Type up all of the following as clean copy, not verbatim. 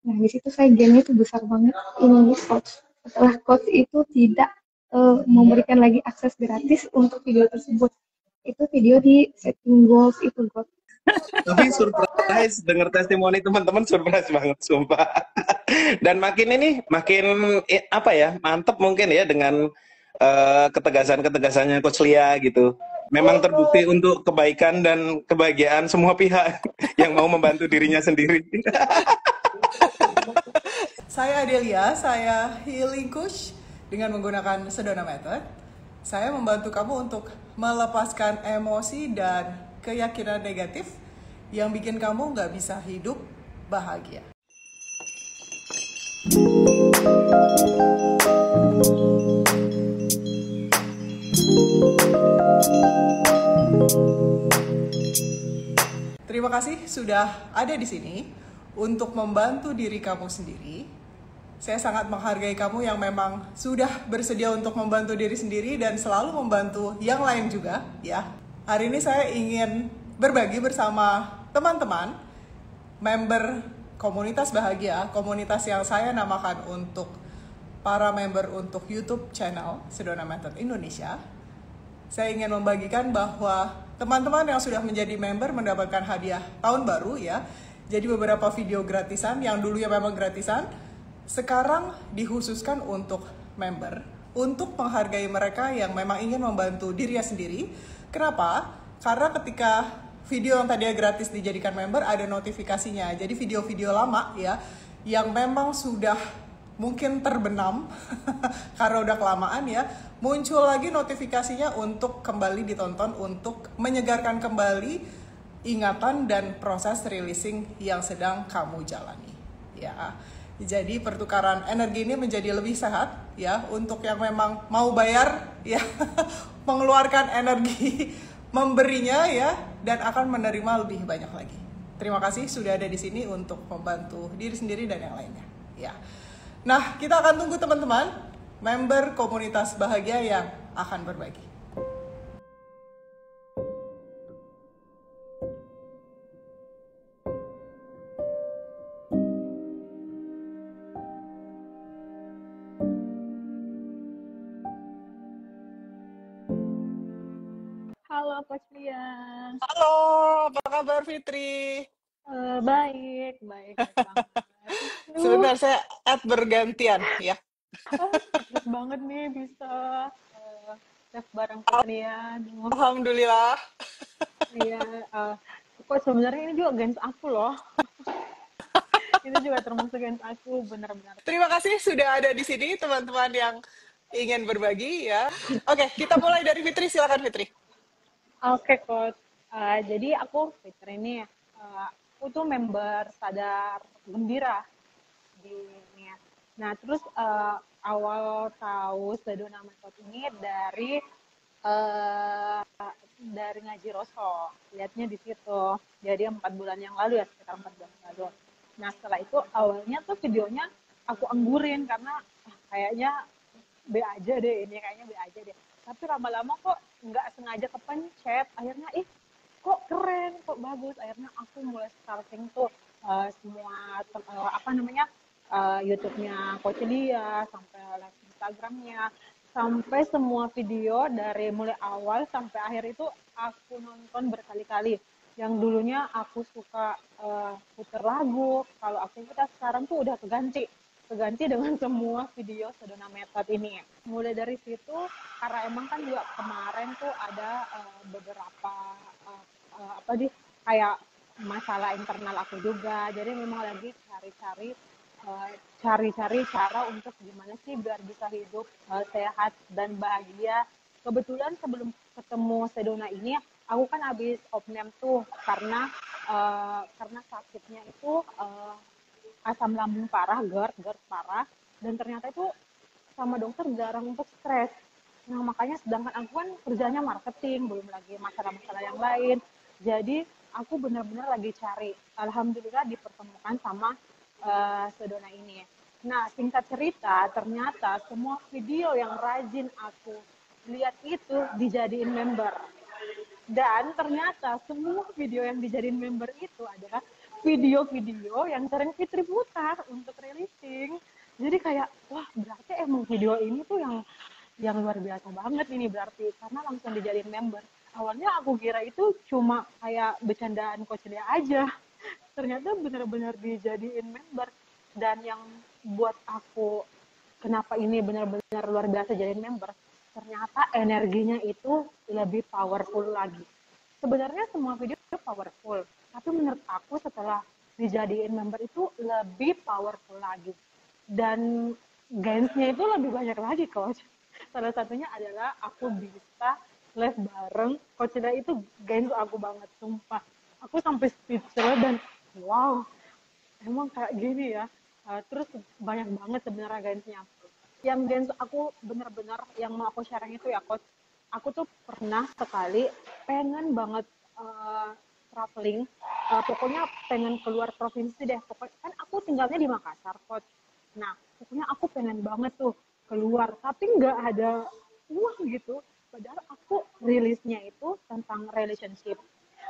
Nah, di situ saya gainnya itu besar banget. Ini coach. Setelah coach itu tidak memberikan lagi akses gratis untuk video tersebut. Itu video di setting goals itu, coach. Tapi surprise dengar testimoni teman-teman, surprise banget sumpah. Dan makin ini makin apa ya, mantep mungkin ya dengan ketegasan-ketegasannya Coach Lia gitu. Memang terbukti untuk kebaikan dan kebahagiaan semua pihak yang mau membantu dirinya sendiri. Saya Adelia, saya healing coach dengan menggunakan Sedona Method. Saya membantu kamu untuk melepaskan emosi dan keyakinan negatif yang bikin kamu nggak bisa hidup bahagia. Terima kasih sudah ada di sini untuk membantu diri kamu sendiri. Saya sangat menghargai kamu yang memang sudah bersedia untuk membantu diri sendiri dan selalu membantu yang lain juga, ya. Hari ini saya ingin berbagi bersama teman-teman member komunitas bahagia, komunitas yang saya namakan untuk para member untuk YouTube channel Sedona Method Indonesia. Saya ingin membagikan bahwa teman-teman yang sudah menjadi member mendapatkan hadiah tahun baru, ya. Jadi beberapa video gratisan yang dulunya memang gratisan, sekarang dikhususkan untuk member, untuk menghargai mereka yang memang ingin membantu dirinya sendiri. Kenapa? Karena ketika video yang tadinya gratis dijadikan member, ada notifikasinya. Jadi video-video lama ya, yang memang sudah mungkin terbenam karena udah kelamaan ya, muncul lagi notifikasinya untuk kembali ditonton, untuk menyegarkan kembali ingatan dan proses releasing yang sedang kamu jalani, ya. Jadi pertukaran energi ini menjadi lebih sehat ya, untuk yang memang mau bayar ya mengeluarkan energi memberinya ya, dan akan menerima lebih banyak lagi. Terima kasih sudah ada di sini untuk membantu diri sendiri dan yang lainnya ya. Nah, kita akan tunggu teman-teman member komunitas bahagia yang akan berbagi. Halo Coach Lia. Halo, apa kabar Fitri? Baik, baik banget. Sebentar, saya add bergantian ya. Cepet banget nih bisa chef bareng Coach Lia. Alhamdulillah. Iya, Coach sebenarnya ini juga gens aku loh. Itu juga termasuk gens aku, benar-benar. Terima kasih sudah ada di sini teman-teman yang ingin berbagi ya. Oke, kita mulai dari Fitri, silakan Fitri. Oke, Coach. Jadi aku Fitri ini, aku tuh member Sadar Gembira di ini ya. Nah, terus awal tahu Sedona Method ini dari ngaji Roso, lihatnya di situ. Jadi 4 bulan yang lalu ya, sekitar 4 bulan yang lalu. Nah, setelah itu awalnya tuh videonya aku anggurin karena kayaknya B aja deh ini, kayaknya B aja deh. Tapi lama-lama kok nggak sengaja kepencet, akhirnya kok keren, kok bagus. Akhirnya aku mulai starting tuh semua YouTube-nya Coach Lia, sampai live Instagram-nya, sampai semua video dari mulai awal sampai akhir itu aku nonton berkali-kali. Yang dulunya aku suka puter lagu, kalau aktivitas sekarang tuh udah keganti dengan semua video Sedona Method ini. Mulai dari situ, karena emang kan juga kemarin tuh ada beberapa kayak masalah internal aku juga. Jadi memang lagi cari-cari cara untuk gimana sih biar bisa hidup sehat dan bahagia. Kebetulan sebelum ketemu Sedona ini, aku kan habis opname tuh karena sakitnya itu asam lambung parah, GERD parah, dan ternyata itu sama dokter jarang untuk stres. Nah, makanya sedangkan aku kan kerjanya marketing, belum lagi masalah-masalah yang lain. Jadi, aku benar-benar lagi cari. Alhamdulillah dipertemukan sama Sedona ini. Nah, singkat cerita, ternyata semua video yang rajin aku lihat itu dijadiin member. Dan ternyata semua video yang dijadiin member itu adalah video-video yang sering Fitri putar untuk releasing. Jadi kayak wah berarti emang video ini tuh yang luar biasa banget ini berarti karena langsung dijadiin member. Awalnya aku kira itu cuma kayak bercandaan Coach Lia aja. Ternyata benar-benar dijadiin member. Dan yang buat aku kenapa ini benar-benar luar biasa jadiin member, ternyata energinya itu lebih powerful lagi. Sebenarnya semua video itu powerful, tapi menurut aku setelah dijadiin member itu lebih powerful lagi. Dan gains-nya itu lebih banyak lagi, Coach. Salah satunya adalah aku bisa live bareng Coach Lia, itu gains aku banget, sumpah. Aku sampai speechless dan wow, emang kayak gini ya. Terus banyak banget sebenarnya gains-nya. Yang gains aku benar-benar yang mau aku sharing itu ya, Coach. Aku tuh pernah sekali pengen banget traveling. Pokoknya pengen keluar provinsi deh. Pokoknya kan aku tinggalnya di Makassar, Coach. Nah, pokoknya aku pengen banget tuh keluar, tapi nggak ada uang gitu. Padahal aku rilisnya itu tentang relationship.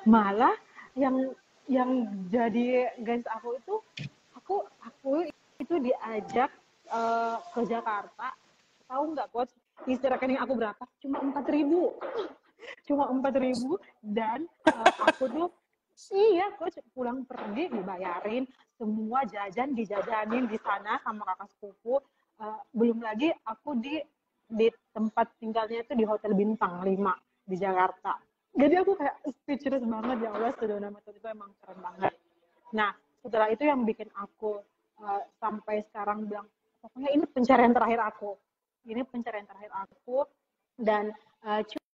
Malah yang jadi guys aku itu aku itu diajak ke Jakarta. Tahu nggak, Coach? Isi rekening aku berapa? Cuma 4.000. Cuma 4.000 dan aku tuh iya, Coach, pulang pergi dibayarin, semua jajan dijajanin di sana sama kakak sepupu. Belum lagi aku di tempat tinggalnya itu di Hotel Bintang 5 di Jakarta. Jadi aku kayak speechless banget, ya Allah, Sedona Method itu emang keren banget. Nah, setelah itu yang bikin aku sampai sekarang bilang, pokoknya ini pencarian terakhir aku. Ini pencarian terakhir aku. Dan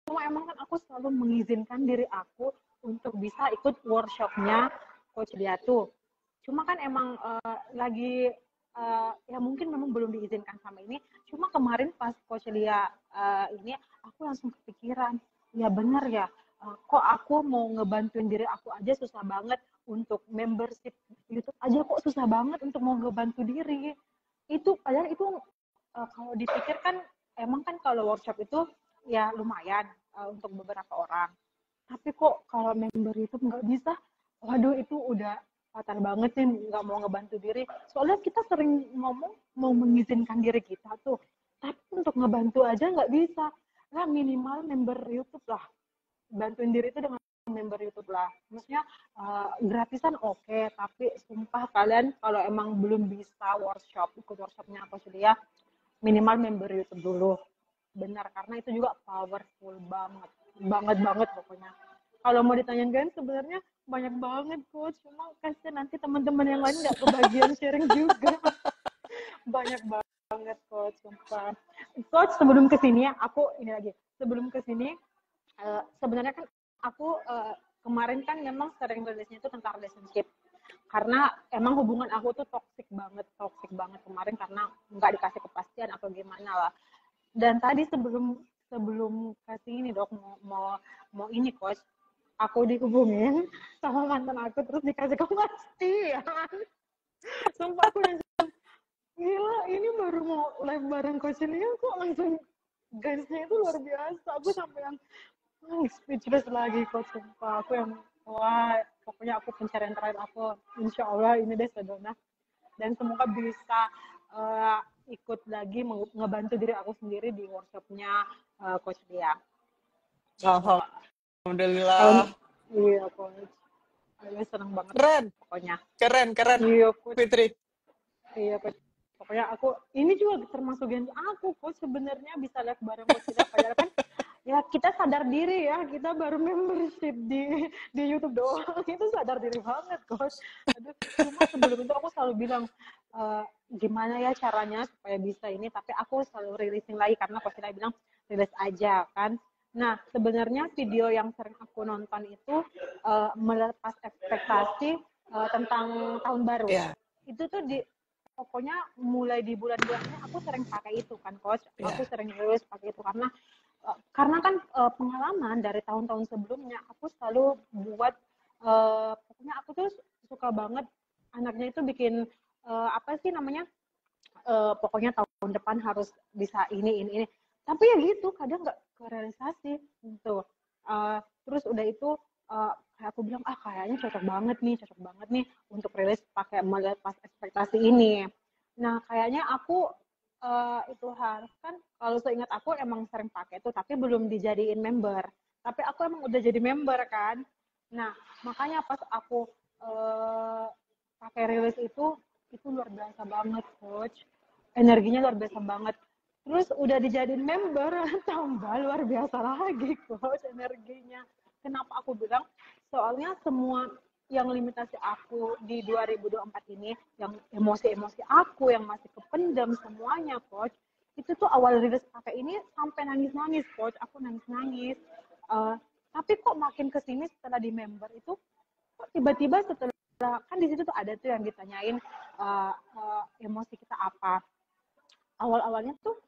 cuma emang kan aku selalu mengizinkan diri aku untuk bisa ikut workshopnya Coach Lia tuh. Cuma kan emang lagi ya mungkin memang belum diizinkan sama ini. Cuma kemarin pas Coach Lia ini aku langsung kepikiran, ya benar ya, kok aku mau ngebantuin diri aku aja susah banget, untuk membership YouTube aja kok susah banget untuk mau ngebantu diri. Itu padahal itu kalau dipikir kan emang kan kalau workshop itu ya lumayan untuk beberapa orang. Tapi kok kalau member YouTube nggak bisa, waduh itu udah fatal banget sih, nggak mau ngebantu diri. Soalnya kita sering ngomong mau mengizinkan diri kita tuh, tapi untuk ngebantu aja nggak bisa. Lah minimal member YouTube lah, bantuin diri itu dengan member YouTube lah. Maksudnya gratisan oke, tapi sumpah kalian kalau emang belum bisa ikut workshopnya Coach Lia, minimal member YouTube dulu. Benar, karena itu juga powerful banget. Banget pokoknya. Kalau mau ditanyain kan sebenarnya banyak banget, Coach. Cuma kasihan nanti teman-teman yang lain nggak kebagian sharing juga. Banyak banget, Coach. Sumpah. Coach, sebelum kesini ya, aku ini lagi. Sebelum kesini, sebenarnya kan aku kemarin kan memang sering rilisnya itu tentang relationship. Karena emang hubungan aku tuh toxic banget kemarin karena nggak dikasih kepastian atau gimana lah. Dan tadi sebelum kasih ini dok mau ini, Coach, aku dihubungin sama mantan aku terus dikasih kepastian. Sumpah aku langsung gila, ini baru mau live bareng Coach Lia kok langsung guysnya itu luar biasa. Aku sampai yang speechless lagi, Coach. Sumpah aku yang wah, pokoknya aku pencarian terakhir aku, insya Allah ini deh Sedona. Dan semoga bisa ikut lagi ngebantu diri aku sendiri di workshopnya Coach Lia. Alhamdulillah. Iya, Coach. Aku seneng banget. Keren. Pokoknya. Keren. Iya, Coach. Fitri. Iya, Coach. Pokoknya aku, ini juga termasuk yang aku, Coach, sebenarnya bisa live bareng Coach Lia. Padahal kan ya kita sadar diri ya, kita baru membership di YouTube doang. Itu sadar diri banget, Coach. Aduh, cuma sebelum itu aku selalu bilang, gimana ya caranya supaya bisa ini, tapi aku selalu releasing lagi karena Coach Lia bilang rilis aja kan. Nah, sebenarnya video yang sering aku nonton itu melepas ekspektasi tentang tahun baru. Yeah. Itu tuh pokoknya mulai di bulan-bulannya aku sering pakai itu kan, Coach. Yeah. Aku sering rilis pakai itu karena kan pengalaman dari tahun-tahun sebelumnya aku selalu buat pokoknya aku tuh suka banget anaknya itu bikin apa sih namanya pokoknya tahun depan harus bisa ini tapi ya gitu kadang nggak kerealisasi gitu. Terus udah itu kayak aku bilang kayaknya cocok banget nih untuk rilis pakai melepas ekspektasi ini. Nah kayaknya aku itu harus kan, kalau seingat aku emang sering pakai itu tapi belum dijadiin member. Tapi aku emang udah jadi member kan. Nah makanya pas aku pakai rilis itu luar biasa banget coach. Energinya luar biasa banget. Terus udah dijadiin member, tambah luar biasa lagi coach energinya. Kenapa aku bilang? Soalnya semua yang limitasi aku di 2024 ini, yang emosi-emosi aku yang masih kependam semuanya coach, itu tuh awal rilis pakai ini sampai nangis-nangis coach, aku nangis-nangis. Tapi kok makin kesini setelah di member itu, kok tiba-tiba setelah, kan di situ tuh ada tuh yang ditanyain emosi kita apa. Awal-awalnya tuh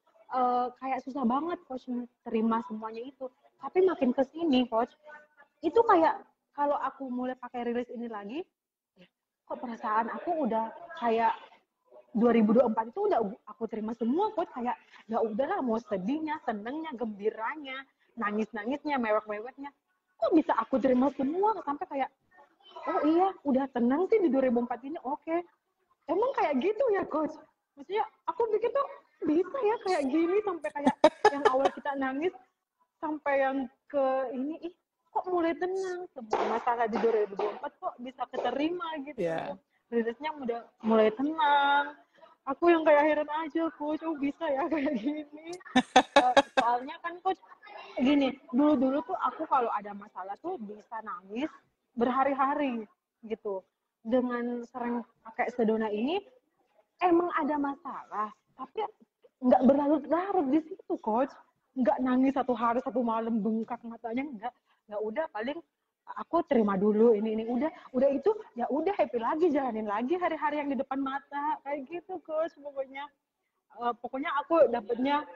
kayak susah banget coach terima semuanya itu. Tapi makin kesini coach, itu kayak kalau aku mulai pakai rilis ini lagi, kok perasaan aku udah kayak 2024 itu udah aku terima semua coach. Kayak ya udahlah, mau sedihnya, senengnya, gembiranya, nangis-nangisnya, mewek-meweknya, kok bisa aku terima semua. Sampai kayak, oh iya udah tenang sih di 2024 ini, oke. Emang kayak gitu ya coach? Maksudnya aku pikir tuh bisa ya kayak gini, sampai kayak yang awal kita nangis sampai yang ke ini, kok mulai tenang, semua masalah di 2024 kok bisa keterima gitu. Rilisnya udah mulai tenang. Aku yang kayak heran aja coach, oh bisa ya kayak gini. Soalnya kan coach gini, dulu tuh aku kalau ada masalah tuh bisa nangis berhari-hari gitu. Dengan sering pakai Sedona ini emang ada masalah, tapi nggak berlarut-larut di situ coach. Nggak nangis satu hari satu malam bengkak matanya, enggak. Ya udah, paling aku terima dulu ini udah itu ya udah, happy lagi, jalanin lagi hari-hari yang di depan mata kayak gitu coach. Pokoknya aku dapetnya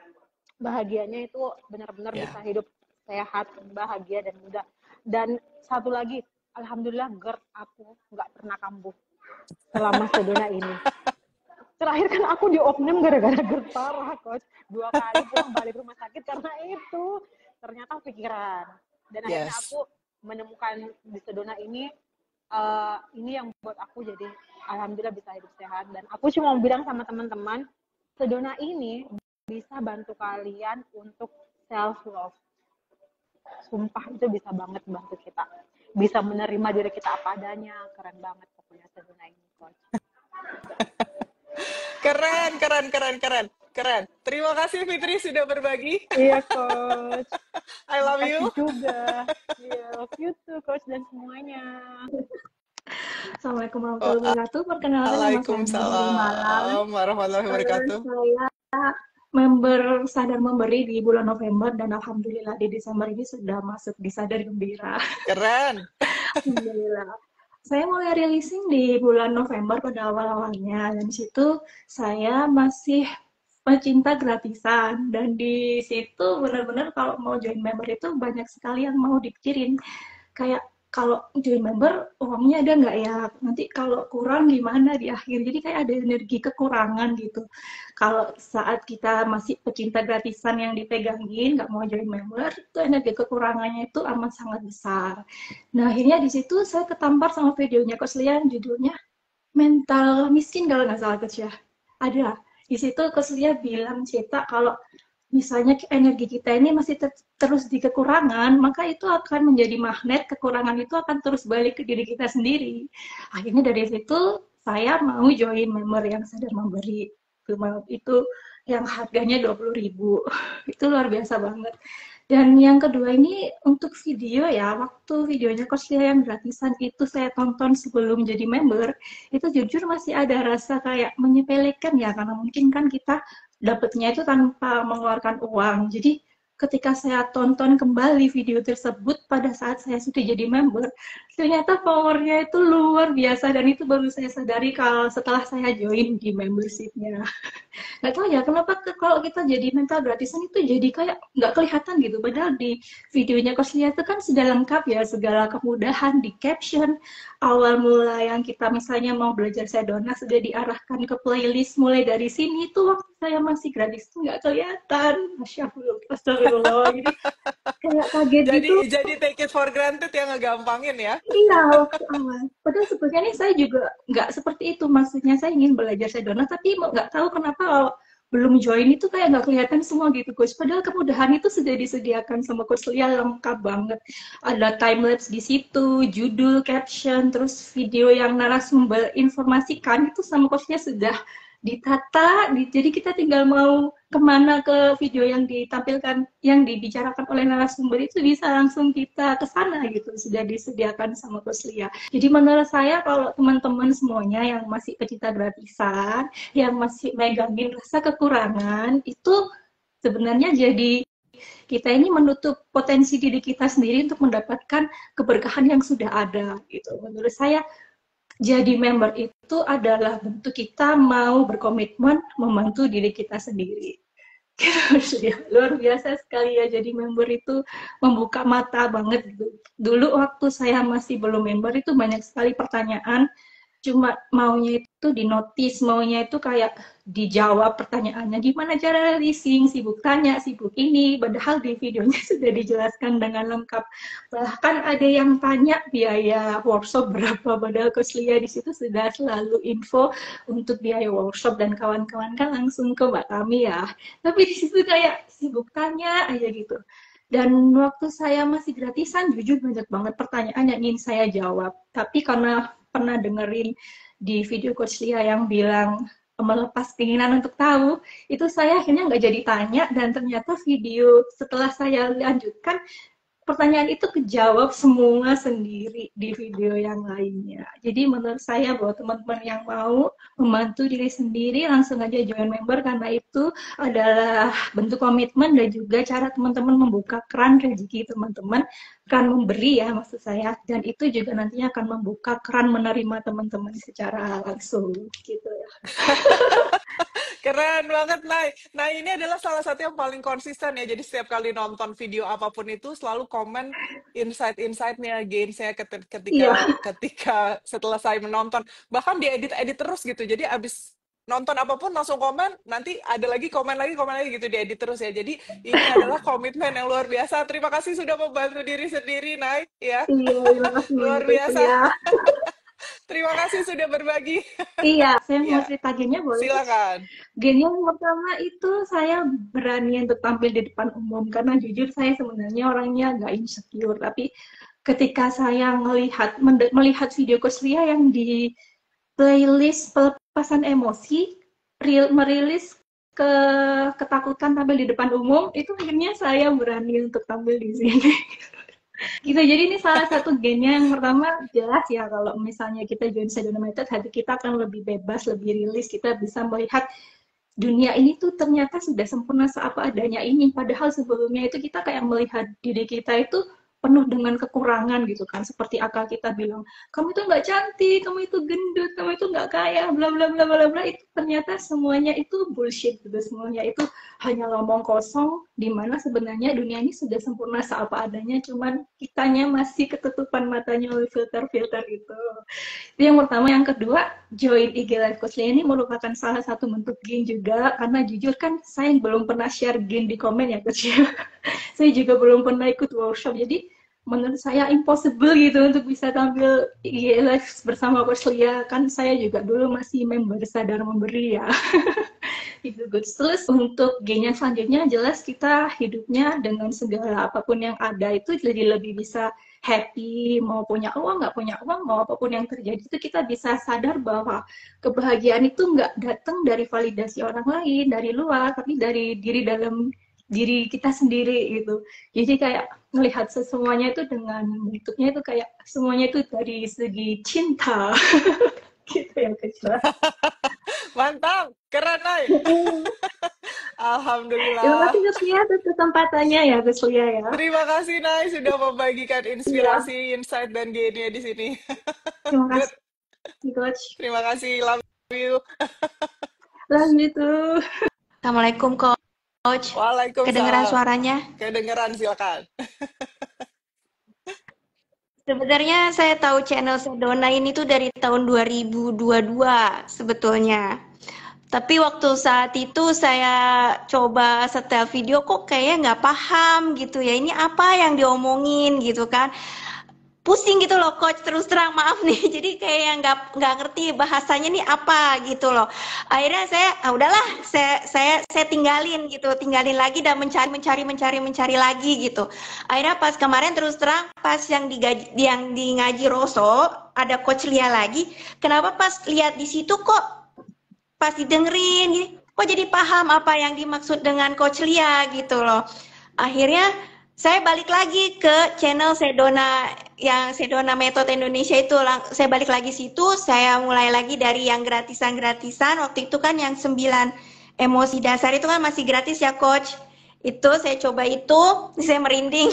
bahagianya itu benar-benar bisa hidup sehat, bahagia dan muda. Dan satu lagi, alhamdulillah GERD aku nggak pernah kambuh selama Sedona ini. Terakhir kan aku di opname gara-gara GERD parah coach, 2 kali pulang balik rumah sakit karena itu. Ternyata pikiran. Dan akhirnya aku menemukan di Sedona ini yang buat aku jadi alhamdulillah bisa hidup sehat. Dan aku cuma mau bilang sama teman-teman, Sedona ini bisa bantu kalian untuk self love. Sumpah itu bisa banget bantu kita. Bisa menerima diri kita apa adanya. Keren banget pokoknya Sedona ini coach. Keren. Terima kasih Fitri sudah berbagi. Iya coach. I love you juga. Love you too coach dan semuanya. Assalamualaikum warahmatullahi wabarakatuh. Perkenalkan, Waalaikumsalam warahmatullahi wabarakatuh. Saya member Sadar Memberi di bulan November dan alhamdulillah di Desember ini sudah masuk di Sadar Gembira. Keren. Alhamdulillah. Saya mulai releasing di bulan November pada awal-awalnya, dan di situ saya masih pecinta gratisan, dan di situ benar-benar kalau mau join member itu banyak sekali yang mau dipikirin, kayak kalau join member uangnya ada nggak ya, nanti kalau kurang gimana di akhir. Jadi kayak ada energi kekurangan gitu kalau saat kita masih pecinta gratisan yang dipegangin, nggak mau join member, itu energi kekurangannya itu amat sangat besar. Nah akhirnya di situ saya ketampar sama videonya Coach Lia, judulnya mental miskin kalau nggak salah Coach ya. Ada di situ Coach Lia bilang cerita kalau misalnya energi kita ini masih terus di kekurangan, maka itu akan menjadi magnet, kekurangan itu akan terus balik ke diri kita sendiri. Akhirnya dari situ saya mau join member yang Sadar Memberi. Itu yang harganya 20.000. Itu luar biasa banget. Dan yang kedua ini untuk video ya, waktu videonya Coach Lia yang gratisan itu saya tonton sebelum jadi member, itu jujur masih ada rasa kayak menyepelekan ya, karena mungkin kan kita dapatnya itu tanpa mengeluarkan uang. Jadi ketika saya tonton kembali video tersebut pada saat saya sudah jadi member, ternyata powernya itu luar biasa, dan itu baru saya sadari kalau setelah saya join di membershipnya. Nggak tahu ya kenapa kalau kita jadi mental gratisan itu jadi kayak nggak kelihatan gitu, padahal di videonya Coach Lia itu kan sudah lengkap ya, segala kemudahan di caption, awal mula yang kita misalnya mau belajar Sedona sudah diarahkan ke playlist mulai dari sini. Itu waktu saya masih gratis tuh nggak kelihatan. Masya Allah, astagfirullah, jadi kayak kaget Jadi gitu. jadi take it for granted ya, ngegampangin ya. Iya, waktu awal. Padahal sebetulnya nih saya juga nggak seperti itu. Maksudnya saya ingin belajar Sedona, tapi nggak tahu kenapa kalau belum join itu kayak nggak kelihatan semua gitu, Coach. Padahal kemudahan itu sudah disediakan sama Coach Lia, lengkap banget. Ada timelapse di situ, judul, caption, terus video yang narasumber informasikan itu sama Coach Lia sudah ditata. Jadi kita tinggal mau kemana ke video yang ditampilkan, yang dibicarakan oleh narasumber itu bisa langsung kita ke sana gitu, sudah disediakan sama Coach Lia. Jadi menurut saya kalau teman-teman semuanya yang masih pecinta gratisan, yang masih megangin rasa kekurangan, itu sebenarnya jadi kita ini menutup potensi diri kita sendiri untuk mendapatkan keberkahan yang sudah ada gitu. Menurut saya jadi member itu adalah bentuk kita mau berkomitmen membantu diri kita sendiri. Luar biasa sekali ya, jadi member itu membuka mata banget. Dulu waktu saya masih belum member itu banyak sekali pertanyaan, cuma maunya itu di notice, maunya itu kayak dijawab pertanyaannya gimana cara leasing, sibuk tanya, sibuk ini, padahal di videonya sudah dijelaskan dengan lengkap. Bahkan ada yang tanya biaya workshop berapa, padahal Coach Lia di situ sudah selalu info untuk biaya workshop, dan kawan-kawan kan langsung ke Mbak Tami ya. Tapi di situ kayak sibuk tanya aja gitu. Dan waktu saya masih gratisan, jujur banyak banget pertanyaan yang ingin saya jawab. Tapi karena pernah dengerin di video Coach Lia yang bilang melepas keinginan untuk tahu, itu saya akhirnya nggak jadi tanya, dan ternyata video setelah saya lanjutkan, pertanyaan itu kejawab semua sendiri di video yang lainnya. Jadi menurut saya buat teman-teman yang mau membantu diri sendiri, langsung aja join member, karena itu adalah bentuk komitmen dan juga cara teman-teman membuka keran rezeki teman-teman, keran memberi ya maksud saya, dan itu juga nantinya akan membuka keran menerima teman-teman secara langsung gitu ya. Keren banget, Nay. Nah, ini adalah salah satu yang paling konsisten ya. Jadi setiap kali nonton video apapun itu selalu komen insight-insightnya, gains-nya Iya, ketika setelah saya menonton. Bahkan diedit-edit terus gitu. Jadi abis nonton apapun langsung komen, nanti ada lagi komen lagi gitu, diedit terus ya. Jadi ini adalah komitmen yang luar biasa. Terima kasih sudah membantu diri sendiri, Nay. Ya, iya, terima kasih luar Coach biasa. Lia. Terima kasih sudah berbagi. Iya, saya mau Ya, cerita gennya boleh? silakan. Gen yang pertama itu saya berani untuk tampil di depan umum, karena jujur saya sebenarnya orangnya nggak insecure, tapi ketika saya melihat video Coach Lia yang di playlist pelepasan emosi, merilis ketakutan tampil di depan umum, itu akhirnya saya berani untuk tampil di sini. Gitu, jadi ini salah satu gennya. Yang pertama jelas ya, kalau misalnya kita join Sedona Method, hati kita akan lebih bebas, lebih rilis, kita bisa melihat dunia ini tuh ternyata sudah sempurna seapa adanya ini, padahal sebelumnya itu kita kayak melihat diri kita itu penuh dengan kekurangan gitu kan, seperti akal kita bilang kamu itu nggak cantik, kamu itu gendut, kamu itu nggak kaya, bla bla bla bla bla. Itu ternyata semuanya itu bullshit gitu, semuanya itu hanya ngomong kosong, dimana sebenarnya dunia ini sudah sempurna seapa adanya, cuman kitanya masih ketutupan matanya oleh filter-filter itu. Itu yang pertama. Yang kedua, join IG Live Coach Lia ini merupakan salah satu bentuk gain juga, karena jujur kan saya belum pernah share gain di komen ya Coach Lia. Saya juga belum pernah ikut workshop, jadi menurut saya impossible gitu untuk bisa tampil IG Live bersama Coach Lia. Kan saya juga dulu masih member sadar memberi ya. Itu good. Terus untuk gain yang selanjutnya, jelas kita hidupnya dengan segala apapun yang ada itu jadi lebih bisa happy, mau punya uang, nggak punya uang, mau apapun yang terjadi itu kita bisa sadar bahwa kebahagiaan itu nggak datang dari validasi orang lain, dari luar, tapi dari diri kita sendiri gitu. Jadi kayak melihat semuanya itu dengan bentuknya itu kayak semuanya itu dari segi cinta. Gitu yang kecil. Mantap, keren, Nay. Terima Alhamdulillah. kasih Gus Lia atas kesempatannya ya Gus Lia ya. Terima kasih Nay sudah membagikan Iya, inspirasi, insight dan gene di sini. terima Good. kasih Coach. Terima kasih. Love you. Love you too. Assalamualaikum Coach. Kedengeran Waalaikumsalam. suaranya? Kedengeran silakan. Sebenarnya saya tahu channel Sedona ini tuh dari tahun 2022 sebetulnya. Tapi waktu saat itu saya coba setel video kok kayaknya nggak paham gitu ya. Ini apa yang diomongin gitu kan. Pusing gitu loh Coach, terus terang maaf nih. Jadi kayak nggak ngerti bahasanya nih apa gitu loh. Akhirnya saya udahlah saya tinggalin gitu, tinggalin lagi dan mencari lagi gitu. Akhirnya pas kemarin terus terang pas yang di ngaji Roso ada Coach Lia lagi. Kenapa pas lihat di situ kok pas didengerin gini, kok jadi paham apa yang dimaksud dengan Coach Lia gitu loh. Akhirnya saya balik lagi ke channel Sedona yang Sedona Metode Indonesia itu, saya balik lagi situ, saya mulai lagi dari yang gratisan-gratisan. Waktu itu kan yang 9 emosi dasar itu kan masih gratis ya Coach. Itu saya coba itu, saya merinding.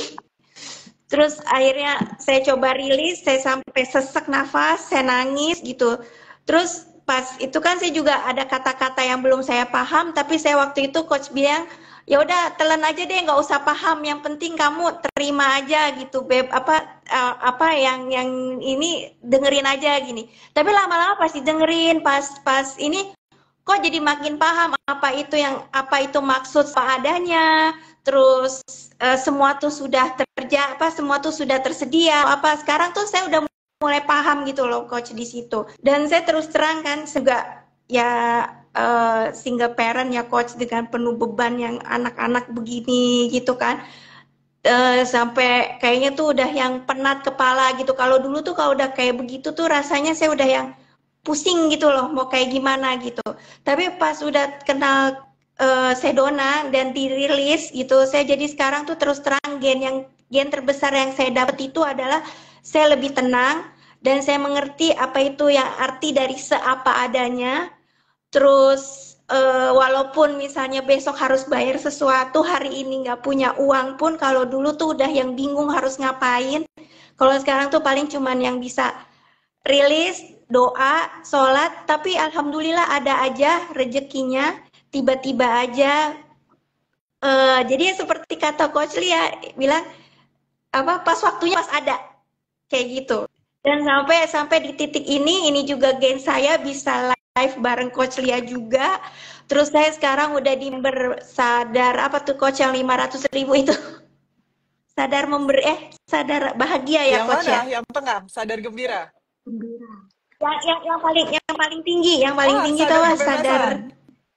Terus akhirnya saya coba rilis, saya sampai sesek nafas, saya nangis gitu. Terus pas itu kan saya juga ada kata-kata yang belum saya paham, tapi saya waktu itu Coach bilang, ya udah telan aja deh, nggak usah paham, yang penting kamu terima aja gitu beb, apa yang ini dengerin aja gini. Tapi lama-lama pasti dengerin pas ini kok jadi makin paham apa itu maksud apa adanya. Terus semua tuh sudah semua tuh sudah tersedia. Sekarang tuh saya udah mulai paham gitu loh Coach di situ. Dan saya terus terang kan juga ya single parent ya Coach, dengan penuh beban yang anak-anak begini gitu kan, sampai kayaknya tuh udah yang penat kepala gitu. Kalau dulu tuh kalau udah kayak begitu tuh rasanya saya udah yang pusing gitu loh mau kayak gimana gitu. Tapi pas udah kenal Sedona dan dirilis gitu, saya jadi sekarang tuh terus terang gen terbesar yang saya dapat itu adalah saya lebih tenang dan saya mengerti apa itu yang arti dari seapa adanya. Terus walaupun misalnya besok harus bayar sesuatu, hari ini nggak punya uang pun, kalau dulu tuh udah yang bingung harus ngapain. Kalau sekarang tuh paling cuman yang bisa rilis, doa, sholat, tapi alhamdulillah ada aja rezekinya, tiba-tiba aja. Jadi seperti kata Coach Lia bilang, pas waktunya pas ada, kayak gitu. Dan sampai di titik ini juga gen saya bisa live bareng Coach Lia juga. Terus saya sekarang udah di member sadar Coach yang 500.000 itu. Sadar sadar bahagia ya yang Coach mana? ya. Yang tengah, sadar gembira. Yang paling tinggi tuh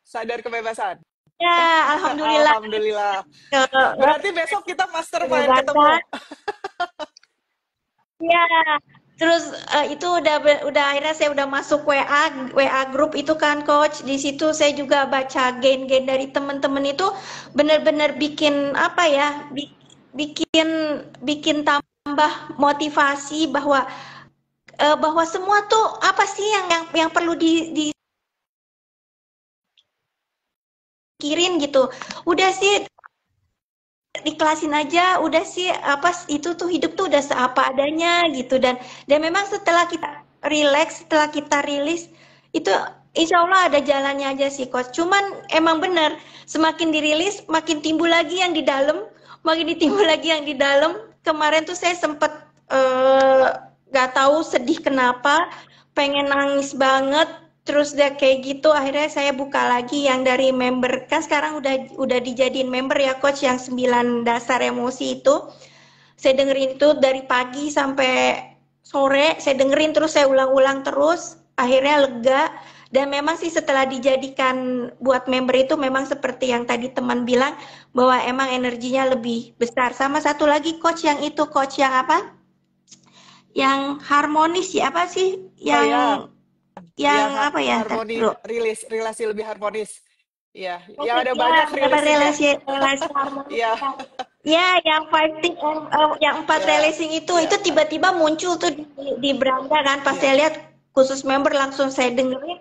Sadar kebebasan. Ya, alhamdulillah. Alhamdulillah. Berarti besok kita mastermind ketemu. Ya. Terus itu udah akhirnya saya udah masuk WA grup itu kan Coach. Di situ saya juga baca gen-gen dari teman-teman itu, benar-benar bikin bikin tambah motivasi bahwa semua tuh apa sih yang perlu dikirin gitu. Udah sih ikhlasin aja, udah sih itu tuh hidup tuh udah seapa adanya gitu. Dan memang setelah kita relax, setelah kita rilis itu insya Allah ada jalannya aja sih Coach. Cuman emang bener semakin dirilis makin timbul lagi yang di dalam, Kemarin tuh saya sempet gak tahu sedih kenapa, pengen nangis banget. Terus udah kayak gitu akhirnya saya buka lagi yang dari member, kan sekarang udah dijadiin member ya Coach, yang 9 dasar emosi itu. Saya dengerin itu dari pagi sampai sore, saya dengerin terus, saya ulang-ulang terus, akhirnya lega. Dan memang sih setelah dijadikan buat member itu memang seperti yang tadi teman bilang, bahwa emang energinya lebih besar. Sama satu lagi Coach, yang itu Coach yang apa? Yang harmonis ya, apa sih? Yang apa ya? Harmoni, relasi lebih harmonis. Ya, ada ya, banyak relasi harmonis. Iya. Ya, yang fighting, yang 4 releasing itu tiba-tiba muncul tuh di beranda kan. Pas saya lihat khusus member langsung saya dengerin,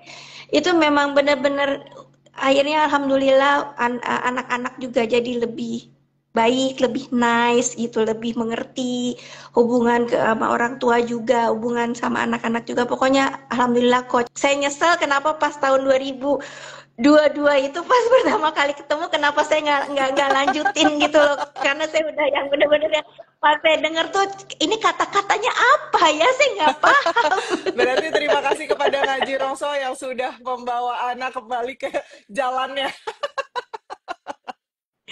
itu memang benar-benar akhirnya alhamdulillah anak-anak juga jadi lebih baik, lebih nice gitu, lebih mengerti hubungan sama orang tua juga, hubungan sama anak-anak juga. Pokoknya alhamdulillah coach. Saya nyesel kenapa pas tahun 2022 itu pas pertama kali ketemu kenapa saya nggak lanjutin gitu loh. Karena saya udah yang bener-bener yang pas saya denger tuh ini kata-katanya apa ya, saya nggak paham. Berarti terima kasih kepada Ngaji Rongso yang sudah membawa anak kembali ke jalannya.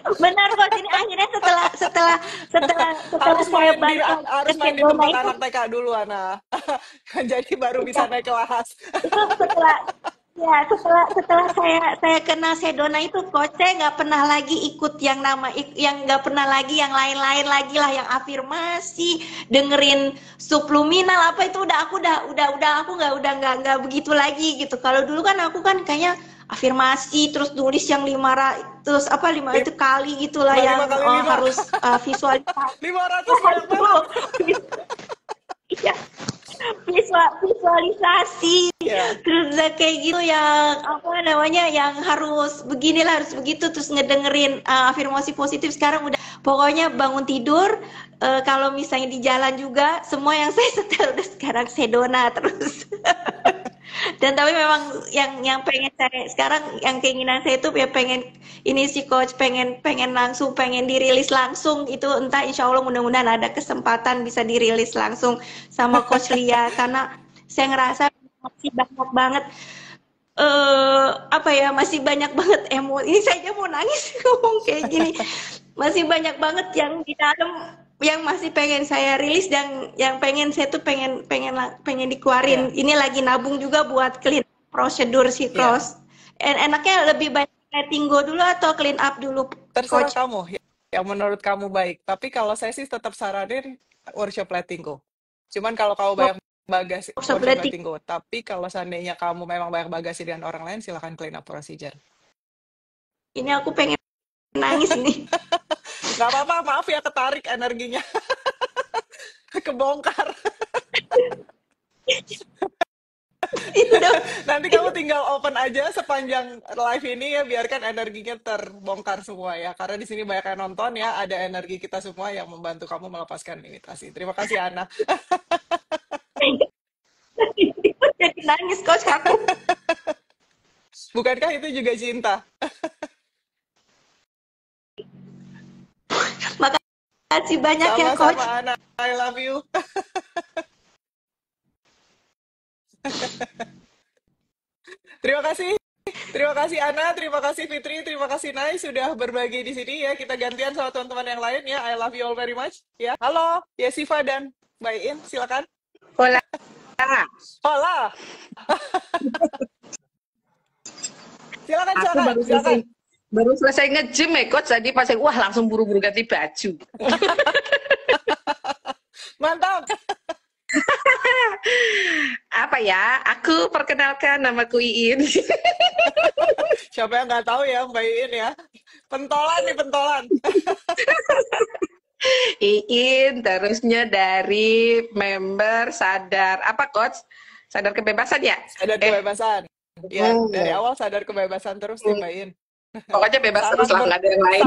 Benar kok, ini akhirnya setelah Harus saya main bantu harus ke main di Sedona tempat itu, anak TK dulu, Ana. Jadi baru bisa naik kelas. itu setelah saya kenal Sedona itu coach, saya nggak pernah lagi ikut yang nggak pernah lagi yang lain-lain lagi lah, yang afirmasi, dengerin subliminal apa itu aku nggak begitu lagi gitu. Kalau dulu kan aku kan kayaknya afirmasi terus nulis yang 500 itu kali gitulah yang 5 kali 5. harus visualisasi. 500 banyak banget. Iya. Visualisasi terus kayak gitu yang apa namanya yang harus beginilah harus begitu terus ngedengerin afirmasi positif. Sekarang udah pokoknya bangun tidur kalau misalnya di jalan juga semua yang saya setel udah sekarang Sedona terus. Dan tapi memang yang pengen saya sekarang yang keinginan saya itu ya pengen ini sih coach, pengen langsung pengen dirilis langsung itu, entah insya Allah mudah-mudahan ada kesempatan bisa dirilis langsung sama coach Lia karena saya ngerasa masih banyak banget masih banyak banget emosi. Ini saya aja mau nangis ngomong kayak gini. Masih banyak banget yang di dalam yang masih pengen saya rilis dan yang pengen saya tuh pengen dikeluarin. Ini lagi nabung juga buat clean prosedur siklos. Enaknya lebih banyak letting go dulu atau clean up dulu? Terserah kamu yang menurut kamu baik. Tapi kalau saya sih tetap saranin workshop letting go. Cuman kalau kamu banyak bagasi workshop letting go. Tapi kalau seandainya kamu memang banyak bagasi dengan orang lain, silakan clean up procedure. Ini aku pengen nangis ini. Gak apa-apa, maaf ya ketarik energinya. Kebongkar. Nanti kamu tinggal open aja sepanjang live ini ya, biarkan energinya terbongkar semua ya. Karena di sini banyak yang nonton ya, ada energi kita semua yang membantu kamu melepaskan limitasi. Terima kasih Ana. Jadi nangis coach aku. Bukankah itu juga cinta? Makasih banyak ya coach. Sama-sama Ana, I love you. Terima kasih Ana, terima kasih Fitri, terima kasih Nai sudah berbagi di sini ya. Kita gantian sama teman-teman yang lain ya. I love you all very much ya. Halo, Yesiva dan Mbak In, silakan. Hola. Hola. Silakan. Baru selesai nge-gym ya coach, tadi pas wah langsung buru-buru ganti baju. Mantap. Apa ya? Aku perkenalkan, namaku Iin. Siapa yang nggak tahu ya Mbak Iin ya? Pentolan. Iin, terusnya dari member Sadar apa coach? Sadar Kebebasan ya? Sadar Kebebasan. Ya, dari awal sadar kebebasan terus nih Mbak Iin. Pokoknya bebas terus lah, nggak ada yang lain.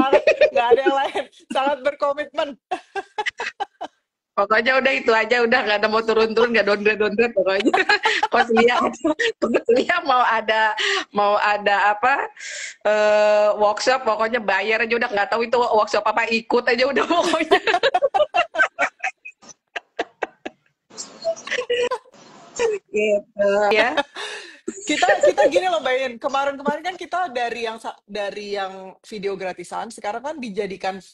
Nggak ada yang lain. Sangat berkomitmen. Pokoknya udah itu aja, udah nggak ada mau turun-turun, nggak downgrade pokoknya. Coach Lia mau ada apa workshop, pokoknya bayar aja udah, nggak tahu itu workshop apa, ikut aja udah pokoknya. Gitu ya. Kita gini loh Mbak Iin, kemarin kan kita dari yang video gratisan sekarang kan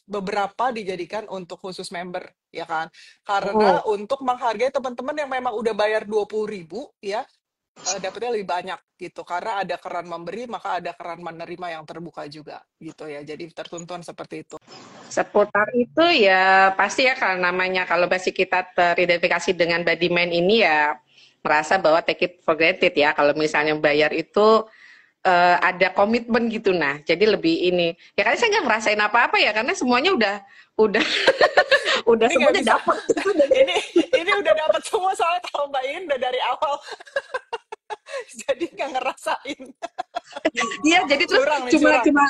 beberapa dijadikan untuk khusus member ya kan, karena untuk menghargai teman-teman yang memang udah bayar 20.000 ya, dapetnya lebih banyak gitu, karena ada keran memberi maka ada keran menerima yang terbuka juga gitu ya, jadi tertuntun seperti itu. Seputar itu ya pasti ya, kalau namanya kalau masih kita teridentifikasi dengan body man ini ya merasa bahwa take it for granted ya, kalau misalnya bayar itu ada komitmen gitu. Nah jadi lebih ini ya, karena saya nggak ngerasain apa-apa ya, karena semuanya udah udah semuanya dapat. ini udah dapat semua soalnya, kalau Mbak In udah dari awal. Jadi nggak ngerasain. Iya, jadi terus Curang nih, cuma curang. cuma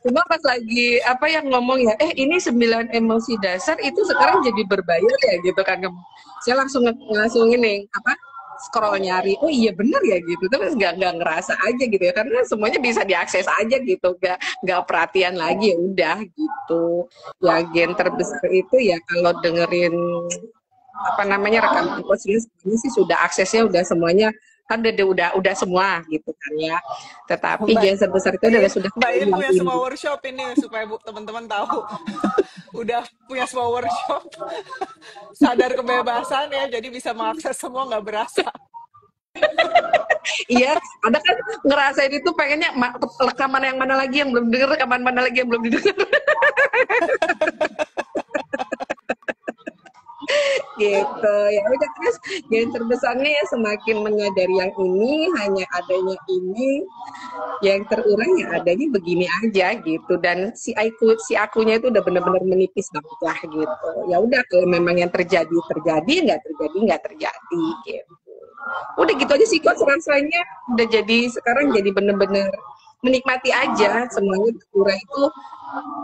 cuma pas lagi apa yang ngomong ya, ini 9 emosi dasar itu sekarang jadi berbayar ya gitu kan. Saya langsung ini apa scroll nyari, oh iya bener ya gitu, terus nggak ngerasa aja gitu ya, karena semuanya bisa diakses aja gitu, nggak perhatian lagi, ya udah gitu. Ya gen terbesar itu ya kalau dengerin apa namanya rekaman coaching semuanya sih sudah aksesnya udah semuanya kan udah semua gitu kan ya. Tetapi Mbak gen terbesar itu adalah In, sudah Mbak In yang punya ini. semua workshop ini supaya teman-teman tahu. Udah punya semua workshop, sadar kebebasan ya, jadi bisa mengakses semua nggak berasa. Iya, ada kan ngerasain itu pengennya rekaman yang mana lagi yang belum denger, rekaman mana lagi yang belum didengar. Gitu ya udah, terus yang terbesarnya ya semakin menyadari yang ini, hanya adanya ini, yang terurai ya adanya begini aja gitu, dan si akunya itu udah bener-bener menipis banget lah gitu. Ya udah, kalau memang yang terjadi nggak terjadi gitu. Udah gitu aja sih kok, rasanya udah jadi sekarang jadi bener-bener menikmati aja semuanya terurai itu,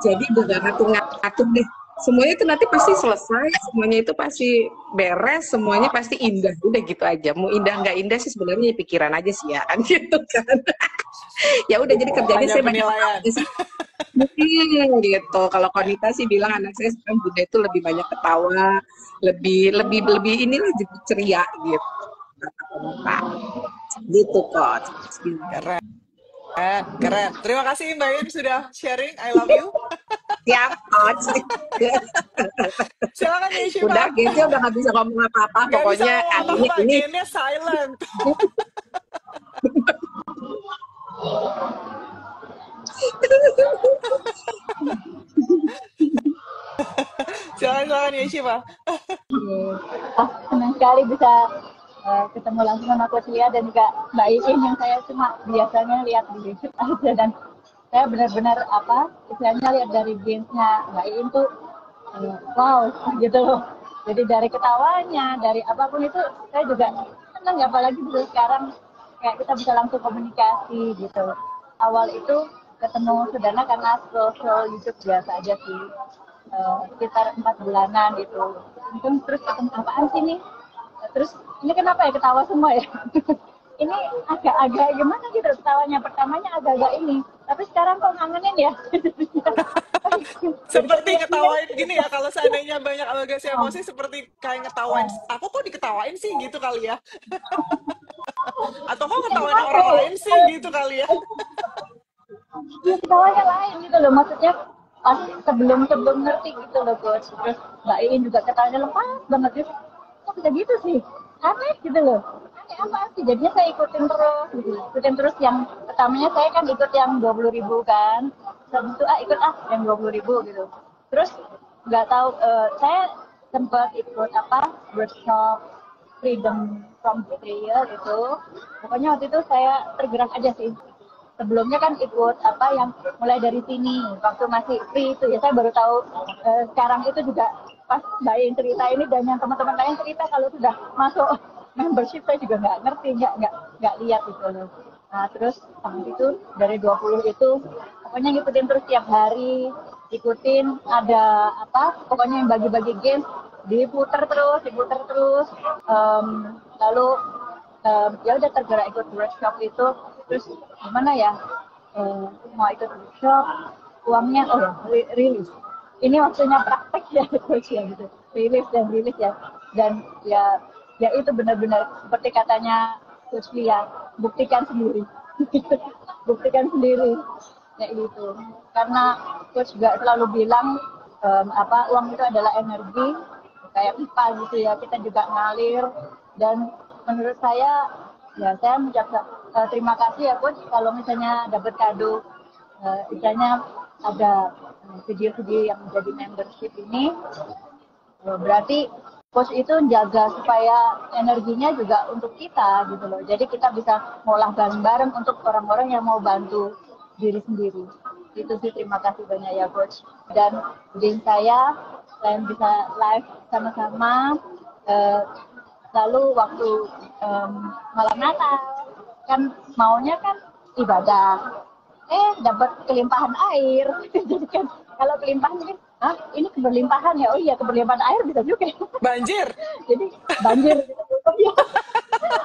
jadi udah gak ngatur-ngatur deh. Semuanya itu nanti pasti selesai, semuanya itu pasti beres, semuanya pasti indah. Udah gitu aja. Mau indah nggak indah sih sebenarnya pikiran aja sih ya, kan gitu kan. Ya udah, jadi kerjanya Hanya saya banyak penilaian. ketawa sih. Gitu. Kalau Konita sih bilang anak saya sekarang Bunda itu lebih banyak ketawa, lebih inilah jadi ceria gitu. Kata Konita. Gitu kok. Keren. Keren. Terima kasih Mbak In sudah sharing. I love you. Siap, coach. Silakan ya Shiva. Udah gitu, udah nggak bisa ngomong apa-apa. Gak bisa Pokoknya ngomong apa-apa, ini gennya silent. Silakan ya Shiva. Senang sekali bisa ketemu langsung sama Coach Lia dan juga Mbak Iin yang saya cuma biasanya lihat di YouTube aja, dan saya benar-benar istilahnya lihat dari gamesnya Mbak Iin tuh wow gitu loh. Jadi dari ketawanya, dari apapun itu saya juga senang, apalagi bisa sekarang kayak kita bisa langsung komunikasi gitu. Awal itu ketemu Sedana karena scroll YouTube biasa aja sih, sekitar 4 bulanan gitu. Mungkin terus ketemu apaan sih nih? Terus ini kenapa ya ketawa semua ya? Ini agak-agak gimana gitu ketawanya, pertamanya agak-agak ini, tapi sekarang kok ngangenin ya. Seperti ketawain gini ya, kalau seandainya banyak alegasi emosi seperti kayak ngetawain, aku kok diketawain sih gitu kali ya. Atau kok ngetawain orang lain sih gitu kali ya. Ya ketawanya lain gitu loh, maksudnya pas sebelum ngerti gitu loh Coach. Terus Mbak Iin juga ketawanya lepas banget gitu. Kok bisa gitu sih? Aneh gitu loh. Aneh apa sih? Jadinya saya ikutin terus gitu. Ikutin terus yang pertamanya saya kan ikut yang 20.000 kan. Terus itu ikut yang 20.000 gitu. Terus nggak tahu, saya sempat ikut workshop freedom from betrayal itu. Pokoknya waktu itu saya tergerak aja sih. Sebelumnya kan ikut yang mulai dari sini waktu masih free itu ya, saya baru tahu sekarang itu juga pas Mbak Iin cerita ini dan yang teman-teman lain cerita kalau sudah masuk membership saya juga nggak ngerti, nggak lihat gitu loh. Nah terus habis itu dari 20 itu pokoknya ngikutin terus tiap hari, ikutin ada pokoknya yang bagi-bagi games diputer terus lalu ya udah tergerak ikut workshop itu. Terus gimana ya, mau ikut workshop uangnya rilis, ini waktunya praktek ya Coach ya gitu, rilis ya, dan ya itu benar-benar seperti katanya Coach Lia, buktikan sendiri. Buktikan sendiri ya gitu, karena Coach juga selalu bilang uang itu adalah energi kayak pipa gitu ya, kita juga ngalir. Dan menurut saya ya saya mengucapkan terima kasih ya Coach kalau misalnya dapat kado, misalnya ada video-video yang menjadi membership ini, berarti Coach itu jaga supaya energinya juga untuk kita gitu loh. Jadi kita bisa ngolah bareng-bareng untuk orang-orang yang mau bantu diri sendiri. Itu sih, terima kasih banyak ya Coach. Dan izin saya bisa live sama-sama. Lalu waktu malam Natal kan maunya kan ibadah. Dapat kelimpahan air. Jadi kan kalau kelimpahan mungkin, ini keberlimpahan ya. Oh iya, keberlimpahan air bisa juga. Banjir. Jadi banjir gitu.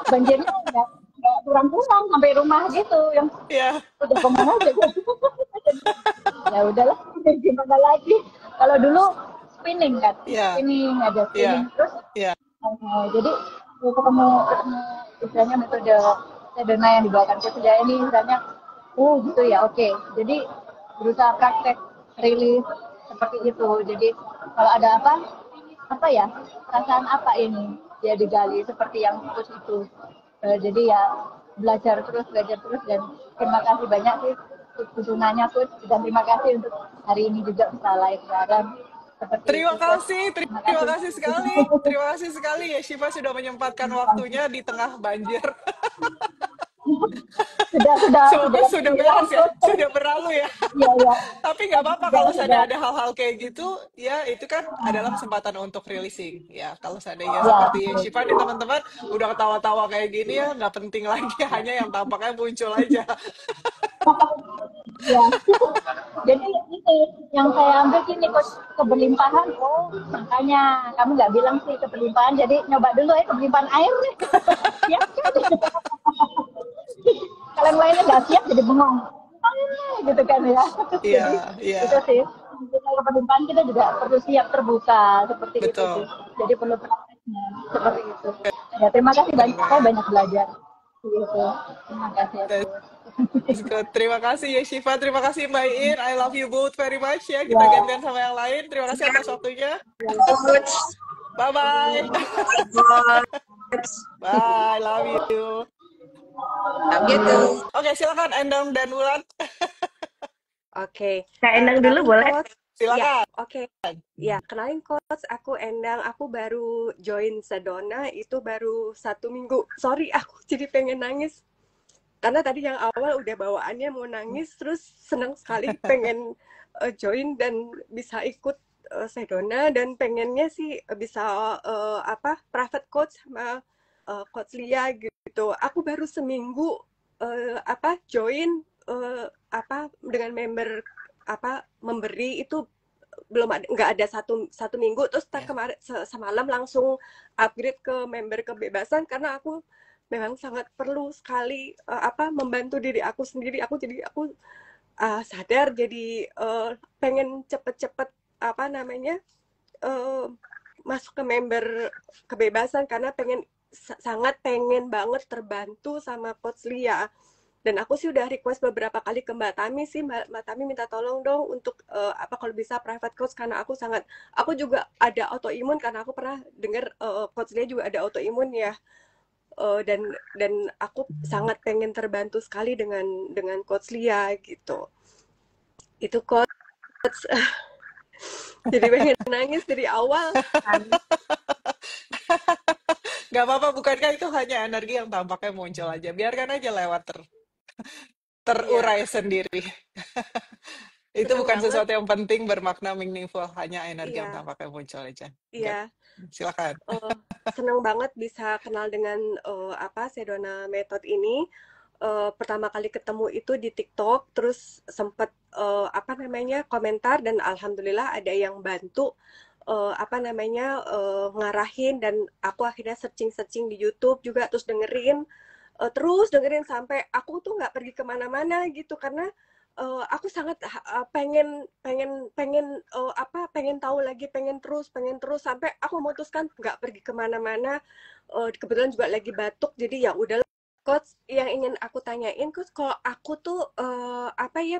Banjirnya nggak kurang-kurang sampai rumah gitu, yang Iya. udah bengong aja gitu. Ya udahlah, gimana lagi. Kalau dulu spinning kan, Iya. spinning ada Iya. spinning terus. Iya. Jadi ketemu istilahnya metode Sedona yang dibawakan ke saya ini istilahnya, gitu ya, oke. Jadi berusaha praktek rilis seperti itu. Jadi kalau ada apa ya, perasaan apa ini ya digali seperti yang putus itu. Jadi ya belajar terus dan terima kasih banyak sih dukungannya Coach, dan terima kasih untuk hari ini juga bisa live bareng seperti Terima itu Coach. kasih, Terima terima kasih. kasih sekali. Terima kasih sekali ya Shiva sudah menyempatkan waktunya di tengah banjir. Sudah Sudah beres ya, sudah berlalu ya. Iya. Tapi nggak apa-apa kalau seandainya ada hal-hal kayak gitu, ya itu kan adalah kesempatan untuk releasing. Ya kalau seandainya seperti Shiva nih teman-teman, udah ketawa-tawa kayak gini ya, nggak penting lagi, hanya yang tampaknya muncul aja. Ya. Jadi itu yang saya ambil gini Coach, keberlimpahan. Makanya kamu nggak bilang sih keberlimpahan, jadi nyoba dulu ya keberlimpahan air nih. Siap kan? Kalau yang lainnya nggak siap jadi bengong. Gitu kan ya. Iya, Jadi iya. itu sih. Kalau keberlimpahan kita juga perlu siap terbuka seperti itu Betul. sih. Jadi perlu prakteknya seperti itu. Ya terima kasih banyak, saya banyak belajar. Gitu. Terima kasih ya. Terima kasih ya Shiva, terima kasih Mbak In, I love you both very much ya. Kita gantian sama yang lain. Terima kasih atas waktunya. Bye bye. Bye, love you. Love you too. Oke, silakan Endang dan Wulan. Oke. Kak Endang dulu boleh? Coach. Silakan. Ya, oke. Ya, kenalin Coach, aku Endang. Aku baru join Sedona itu baru 1 minggu. Sorry, aku jadi pengen nangis. Karena tadi yang awal udah bawaannya mau nangis, terus senang sekali pengen join dan bisa ikut Sedona, dan pengennya sih bisa private coach sama Coach Lia gitu. Aku baru seminggu join dengan member memberi itu belum ada, nggak ada satu minggu, terus kemarin semalam langsung upgrade ke member kebebasan karena aku memang sangat perlu sekali membantu diri aku sendiri. Aku sadar, jadi pengen cepet-cepet masuk ke member kebebasan karena sangat pengen banget terbantu sama Coach Lia. Dan aku sih udah request beberapa kali ke Mbak Tami sih, Mbak Tami minta tolong dong untuk kalau bisa private coach, karena aku juga ada autoimun, karena aku pernah dengar Coach Lia juga ada autoimun ya. Dan aku sangat pengen terbantu sekali dengan Coach Lia gitu. Itu Coach. Jadi pengen nangis dari awal. Gak apa-apa, bukankah itu hanya energi yang tampaknya muncul aja. Biarkan aja lewat terurai sendiri. Itu bukan sesuatu yang penting, bermakna, meaningful, hanya energi yang tampaknya muncul aja. Iya. Silakan. Senang banget bisa kenal dengan Sedona Method ini. Pertama kali ketemu itu di TikTok, terus sempat komentar, dan alhamdulillah ada yang bantu ngarahin, dan aku akhirnya searching di YouTube juga, terus dengerin sampai aku tuh nggak pergi kemana-mana gitu, karena aku sangat pengen tahu lagi, pengen terus sampai aku memutuskan nggak pergi kemana-mana. Kebetulan juga lagi batuk, jadi ya udah. Coach, yang ingin aku tanyain, Coach, kalau aku tuh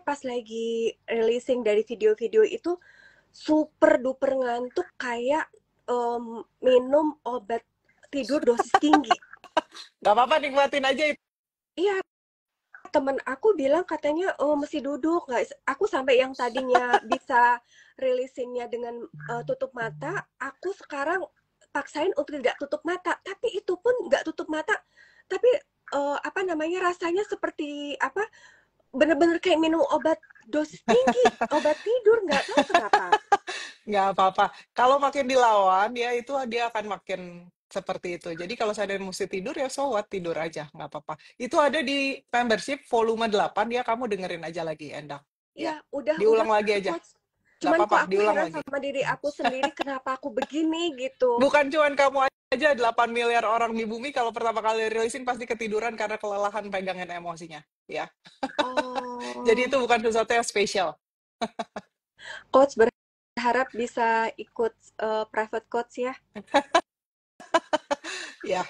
pas lagi releasing dari video-video itu super duper ngantuk, kayak minum obat tidur dosis tinggi. Gak apa-apa, nikmatin aja itu. Iya, temen aku bilang katanya mesti duduk. Aku sampai yang tadinya bisa releasingnya dengan tutup mata, aku sekarang paksain untuk tidak tutup mata. Tapi itu pun nggak tutup mata. Tapi rasanya seperti bener-bener kayak minum obat dosis tinggi, obat tidur, nggak tahu kenapa. Nggak apa-apa. Kalau makin dilawan, ya itu dia akan makin seperti itu. Jadi kalau saya mesti tidur ya so what, tidur aja, nggak apa-apa. Itu ada di membership volume 8 ya, kamu dengerin aja lagi, Endang. Ya, Iya, udah diulang lagi aja. Coach. Nggak Cuman kok apa-apa, aku diulang heran lagi. sama diri aku sendiri, kenapa aku begini gitu. Bukan cuman kamu aja, 8 miliar orang di bumi kalau pertama kali rilisin pasti ketiduran karena kelelahan pegangin emosinya. Ya, Oh, jadi itu bukan sesuatu yang spesial. Coach berharap bisa ikut private coach ya. Ya,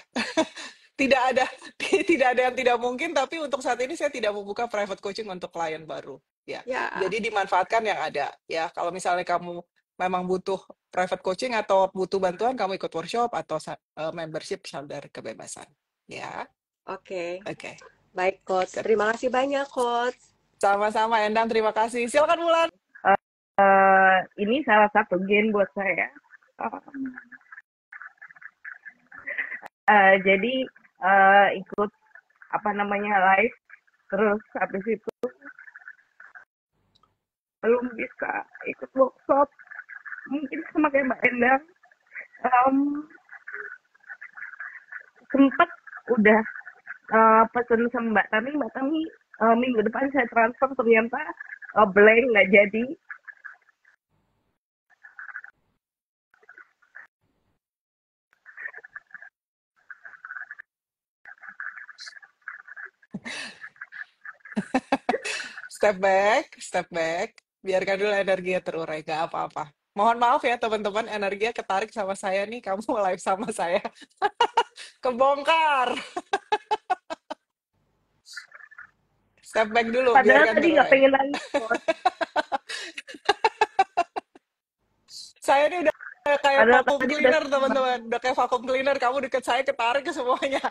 tidak ada tidak ada yang tidak mungkin, tapi untuk saat ini saya tidak membuka private coaching untuk klien baru. Ya, Ya, jadi dimanfaatkan yang ada. Ya, kalau misalnya kamu memang butuh private coaching atau butuh bantuan, kamu ikut workshop atau membership Sadar Kebebasan. Ya, oke. oke. Baik, Coach. Good. Terima kasih banyak, Coach. Sama-sama, Endang. Terima kasih. Silakan, Wulan. Ini salah satu gain buat saya. Jadi ikut live, terus habis itu belum bisa ikut workshop, mungkin sama kayak Mbak Endang. Sempat udah pesen sama Mbak Tami minggu depan saya transfer, ternyata blank, nggak jadi. Step back. Biarkan dulu energinya terurai, gak apa-apa. Mohon maaf ya teman-teman, energinya ketarik sama saya nih, kamu live sama saya. Kebongkar. Step back dulu, Padahal biarkan tadi terurai. nggak pengen nangis, Coach. Saya ini udah kayak Padahal vacuum tadi cleaner, udah teman-teman. Udah kayak vacuum cleaner, kamu deket saya ketarik ke semuanya.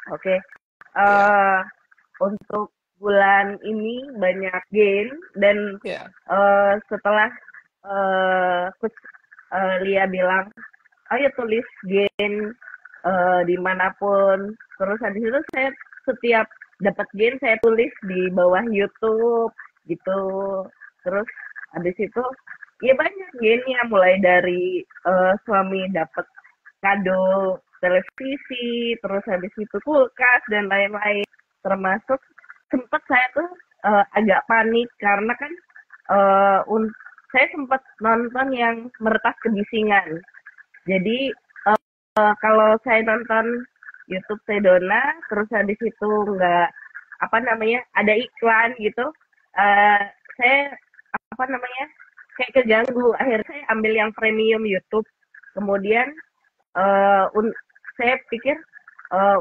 Oke. Ya, Untuk bulan ini banyak gain dan ya. setelah Coach Lia bilang, ayo tulis gain dimanapun. Terus habis itu saya setiap dapat gain saya tulis di bawah YouTube gitu. Terus habis itu ya banyak gainnya, mulai dari suami dapat kado televisi, terus habis itu kulkas dan lain-lain. Termasuk sempat saya tuh agak panik karena kan saya sempat nonton yang Meretas Kebisingan. Jadi kalau saya nonton YouTube Sedona, terus habis itu nggak ada iklan gitu, saya kayak keganggu. Akhirnya saya ambil yang premium YouTube. Kemudian saya pikir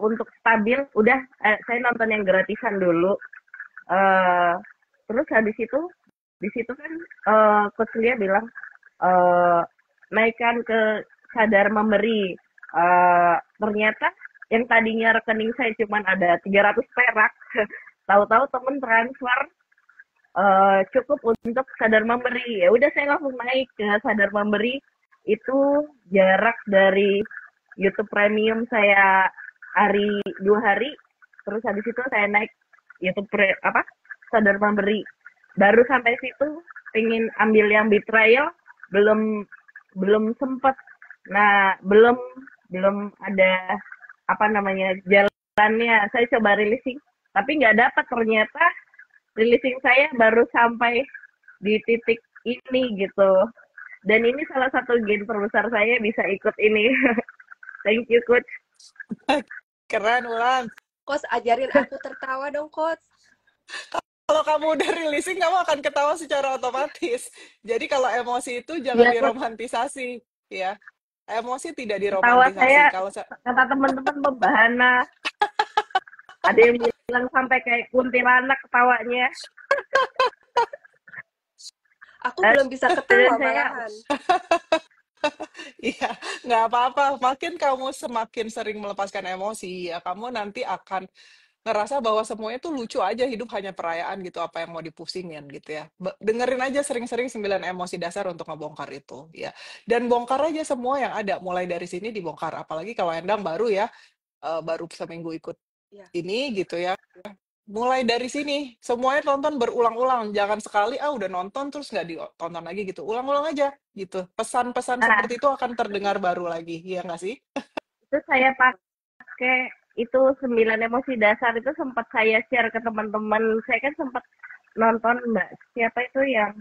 untuk stabil, udah saya nonton yang gratisan dulu. Terus habis itu di situ kan Coach Lia bilang naikkan ke Sadar Memberi. Ternyata yang tadinya rekening saya cuma ada 300 perak, tahu-tahu temen transfer cukup untuk Sadar Memberi. Ya udah saya langsung naik ke Sadar Memberi. Itu jarak dari YouTube Premium saya 2 hari, terus habis itu saya naik YouTube Sadar Memberi. Baru sampai situ pengen ambil yang betrayal, belum sempet. Nah, belum ada jalannya. Saya coba releasing, tapi nggak dapat. Ternyata releasing saya baru sampai di titik ini gitu. Dan ini salah satu gain terbesar saya bisa ikut ini. Thank you, Coach. Keren, Wulan. Coach, ajarin aku tertawa dong, Coach. Kalau kamu udah releasing, kamu akan ketawa secara otomatis. Jadi kalau emosi itu jangan diromantisasi, ya. Emosi tidak Ketawa diromantisasi. saya, Kalau kata teman-teman membahana. Ada yang bilang sampai kayak kuntilanak ketawanya. Aku belum bisa ketawa malahan. Iya, nggak apa-apa. Makin kamu semakin sering melepaskan emosi, ya kamu nanti akan ngerasa bahwa semuanya tuh lucu aja, hidup hanya perayaan gitu, apa yang mau dipusingin gitu ya. Dengerin aja sering-sering 9 emosi dasar untuk ngebongkar itu, ya. Dan bongkar aja semua yang ada, mulai dari sini dibongkar. Apalagi kalau Endang baru ya, baru seminggu ikut Ya. ini gitu ya. mulai dari sini. Semuanya tonton berulang-ulang. Jangan sekali, udah nonton terus nggak ditonton lagi gitu. Ulang-ulang aja gitu. Pesan-pesan Nah, seperti itu akan terdengar baru lagi. Iya nggak sih? itu saya pakai itu 9 emosi dasar itu sempat saya share ke teman-teman. Saya kan sempat nonton Mbak siapa itu yang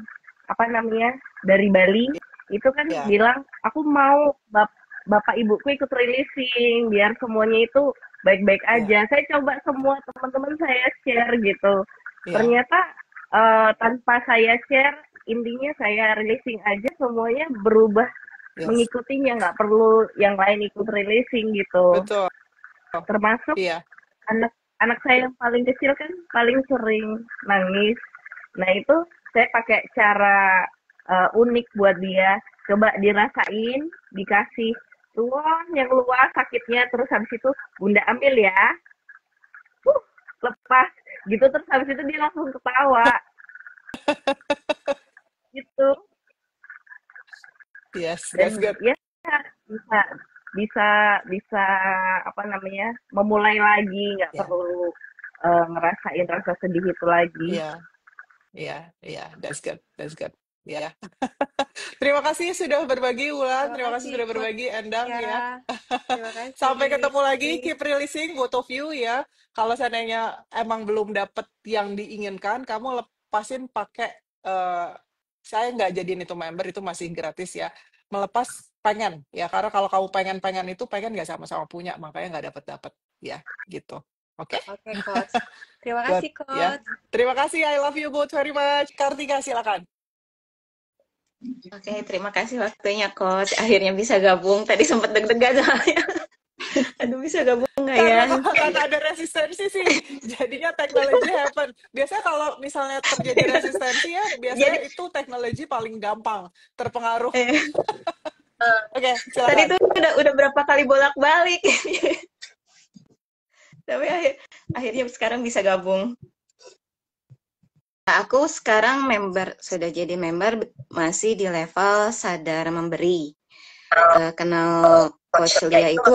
apa namanya dari Bali itu kan Ya, bilang aku mau bapak ibuku ikut releasing biar semuanya itu baik-baik ya, aja. Saya coba semua teman-teman saya share gitu. ya, Ternyata tanpa saya share intinya saya releasing aja semuanya berubah yes. mengikutinya, nggak perlu yang lain ikut releasing gitu. Betul. Termasuk Iya, anak saya yang paling kecil kan paling sering nangis. Nah itu saya pakai cara unik buat dia. Coba dirasain, dikasih ruang yang luas sakitnya, terus habis itu bunda ambil ya, lepas gitu, terus habis itu dia langsung ketawa gitu. yes, that's Dan good. ya bisa bisa bisa apa namanya memulai lagi, nggak Ya, perlu ngerasain rasa sedih itu lagi. iya, that's good, that's good. Ya. Terima kasih sudah berbagi, Wulan. Terima Terima kasih kasih sudah Coach berbagi, Endang ya. ya. Terima kasih. Sampai ketemu lagi, keep releasing, both of you ya. Kalau seandainya emang belum dapet yang diinginkan, kamu lepasin pakai, saya nggak jadiin itu member, itu masih gratis ya. Melepas pengen, ya. Karena kalau kamu pengen-pengen itu, pengen nggak sama-sama punya, makanya nggak dapet-dapet. Ya, gitu. Oke? Oke, Coach. Terima Good, kasih, ya. Coach. Terima kasih, I love you both very much. Kartika, silakan. Oke, terima kasih waktunya, Coach. Akhirnya bisa gabung. Tadi sempat deg-degan soalnya. Aduh, bisa gabung nggak ya? Karena ada resistensi sih, jadinya teknologi happen. Biasanya kalau misalnya terjadi resistensi ya, biasanya itu teknologi paling gampang terpengaruh. Oke, Tadi silakan. tuh udah berapa kali bolak-balik. Tapi akhirnya sekarang bisa gabung. Nah, aku sekarang sudah jadi member, masih di level sadar memberi. Kenal Coach Lia itu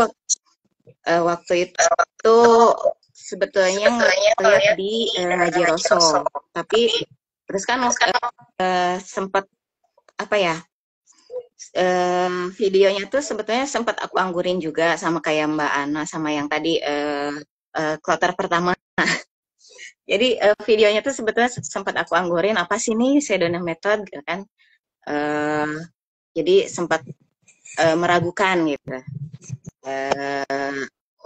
waktu itu sebetulnya lihat di Haji Rosso, tapi terus kan sempat apa ya, videonya tuh sebetulnya sempat aku anggurin juga sama kayak Mbak Ana sama yang tadi kloter pertama. Jadi videonya tuh sebetulnya sempat aku anggurin apa sih nih Sedona Method gitu kan. Jadi sempat meragukan gitu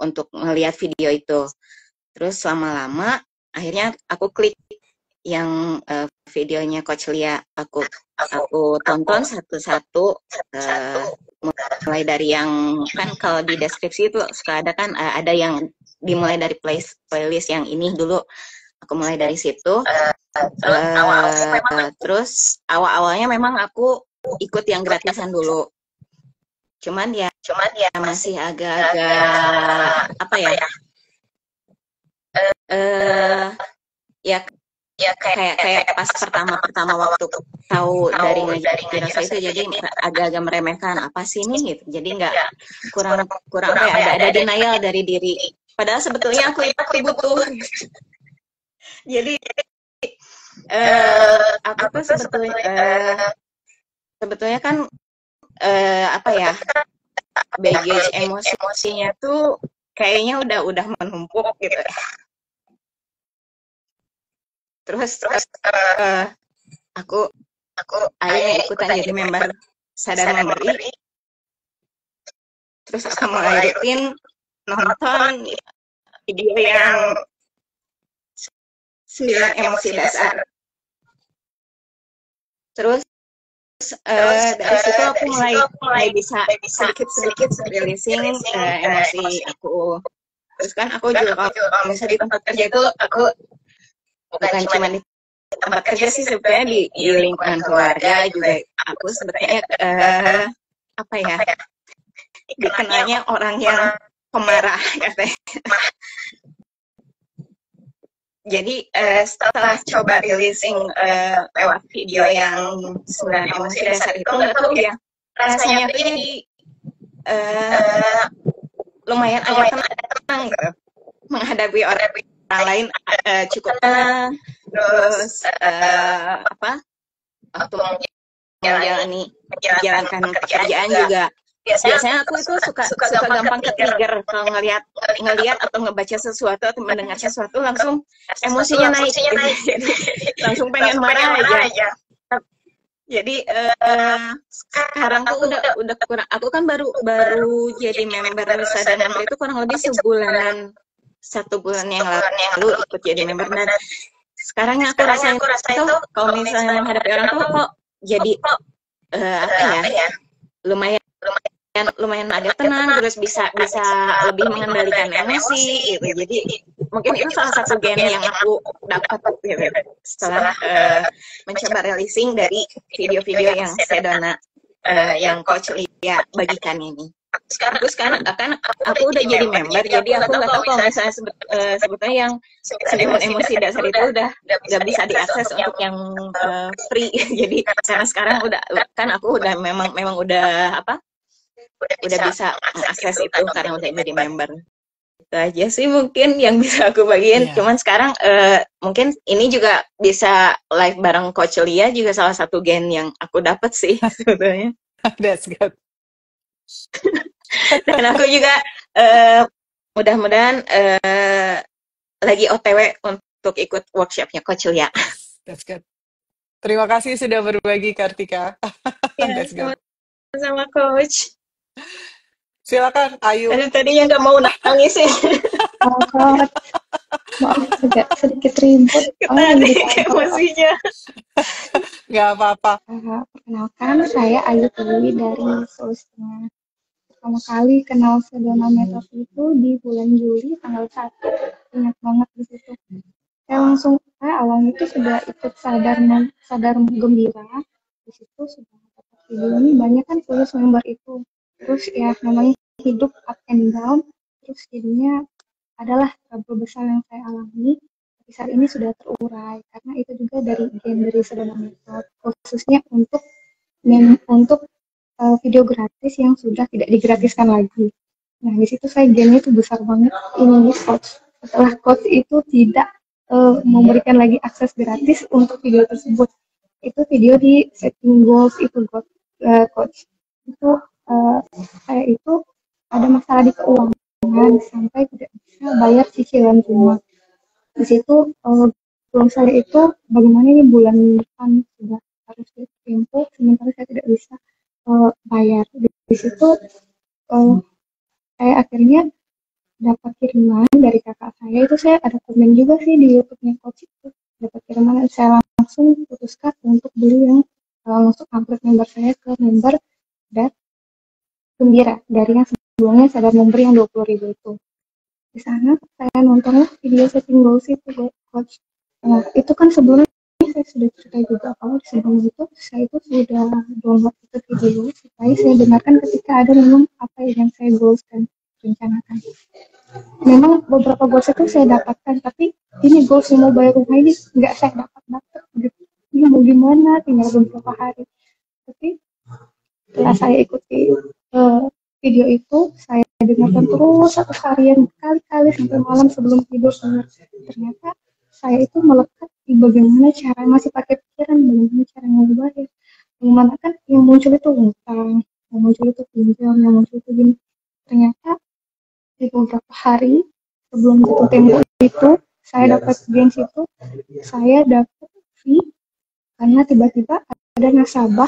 untuk melihat video itu. Terus lama-lama akhirnya aku klik yang videonya Coach Lia, aku tonton satu-satu, mulai dari yang kan kalau di deskripsi itu suka ada kan ada yang dimulai dari playlist yang ini dulu. Aku mulai dari situ, terus awal-awalnya memang aku ikut yang gratisan dulu. Cuman ya masih agak-agak apa ya? Ya kayak pas pertama waktu tahu dari Ngaji Rosso itu, jadi agak-agak meremehkan apa sih ini gitu. Jadi nggak kurang kayak ada denial dari diri. Padahal sebetulnya aku butuh. Jadi aku tuh sebetulnya kan apa ya, baggage emosinya tuh kayaknya udah menumpuk gitu. Terus aku akhirnya ikutan jadi member sadar memberi. Terus aku mulai rutin nonton video yang 9 emosi dasar. Terus dari situ aku mulai bisa sedikit releasing emosi aku. Terus kan aku juga kalau misalnya di tempat kerja itu aku bukan cuma di tempat kerja sih, sebenarnya di lingkungan keluarga juga aku sebetulnya apa ya, dikenalnya orang yang pemarah katanya. Jadi setelah coba releasing lewat video yang 9 emosi dasar itu, nggak tahu ya, rasanya tuh jadi lumayan agak tenang gitu menghadapi orang lain cukup terus waktu menjalankan pekerjaan juga biasanya aku itu suka gampang ke-trigger kalau ngelihat atau ngebaca sesuatu atau mendengar sesuatu langsung emosinya naik gitu. Jadi langsung pengen marah aja. Jadi sekarang tuh udah kurang, aku kan baru jadi member Sada Member itu kurang lebih satu bulan yang lalu ikut jadi member, dan sekarang yang aku rasain itu kalau misalnya menghadapi orang tuh kok jadi lumayan agak tenang, terus bisa lebih mengendalikan emosi gitu. Jadi mungkin itu salah satu gen yang aku dapat gitu, setelah mencoba releasing dari video-video yang Sedona yang Coach Lia bagikan ini. Sekarang kan aku udah jadi member, jadi aku nggak tahu kalau misalnya sebetulnya yang seniman emosi dasar itu udah bisa diakses untuk yang free. Jadi karena sekarang aku udah memang udah bisa mengakses itu karena udah jadi member. Itu aja sih mungkin yang bisa aku bagiin. Cuman sekarang mungkin ini juga bisa live bareng Coach Lia juga salah satu gen yang aku dapat sih sebetulnya. That's good. Dan aku juga mudah-mudahan lagi OTW untuk ikut workshopnya Coach Lia. That's good. Terima kasih sudah berbagi, Kartika. That's good. Sama Coach. Silakan, Ayu. Tadinya nggak mau nangis ya. Maaf, agak sedikit ribut. Emosinya. Nggak apa-apa. Perkenalkan, saya Ayu Dewi dari Sulawesi Tengah. Pertama kali kenal Sedona Metode itu di bulan Juli tanggal 1. Ingat banget di situ. Saya awalnya itu sudah ikut sadar gembira. Di situ sudah dapat video ini banyak kan tulis member itu. Terus ya namanya hidup up and down. Terus jadinya adalah trouble besar yang saya alami. Tapi saat ini sudah terurai karena itu juga dari Sedona Metode, khususnya untuk video gratis yang sudah tidak digratiskan lagi. Nah, di situ saya gennya itu besar banget. Ini Coach. Setelah Coach itu tidak memberikan lagi akses gratis untuk video tersebut. Itu video di setting goals itu, Coach. Itu saya itu ada masalah di keuangan sampai tidak bisa bayar cicilan rumah. Di situ belum saya itu bagaimana ini bulan depan sudah harus ditempuh, sementara saya tidak bisa bayar. Di situ saya akhirnya dapat kiriman dari kakak saya, itu saya ada komen juga sih di YouTube-nya Coach itu, dapat kiriman dan saya langsung putuskan untuk beli yang langsung upgrade member saya ke member dan gembira dari yang sebelumnya sadar member yang 20.000 itu. Di sana saya nontonlah video setting goals itu, Coach. Nah, itu kan sebelumnya saya sudah cerita juga kalau sebelum itu saya itu sudah download itu video supaya saya dengarkan ketika ada memang apa yang saya goals dan rencanakan. Memang beberapa goals itu saya dapatkan, tapi ini goals yang mau bayar rumah ini nggak saya dapat gitu. Ini mau gimana, tinggal beberapa hari. Tapi setelah saya ikuti video itu, saya dengarkan terus satu harian berkali-kali sampai malam sebelum tidur. Ternyata saya itu melekat di bagaimana cara masih pakai pikiran, bagaimana cara ngebayar, bagaimana kan yang muncul itu utang, yang muncul itu pinjam, yang muncul itu gini. Ternyata di beberapa hari sebelum jatuh tempo itu saya dapat gains itu, saya dapat fee karena tiba-tiba ada nasabah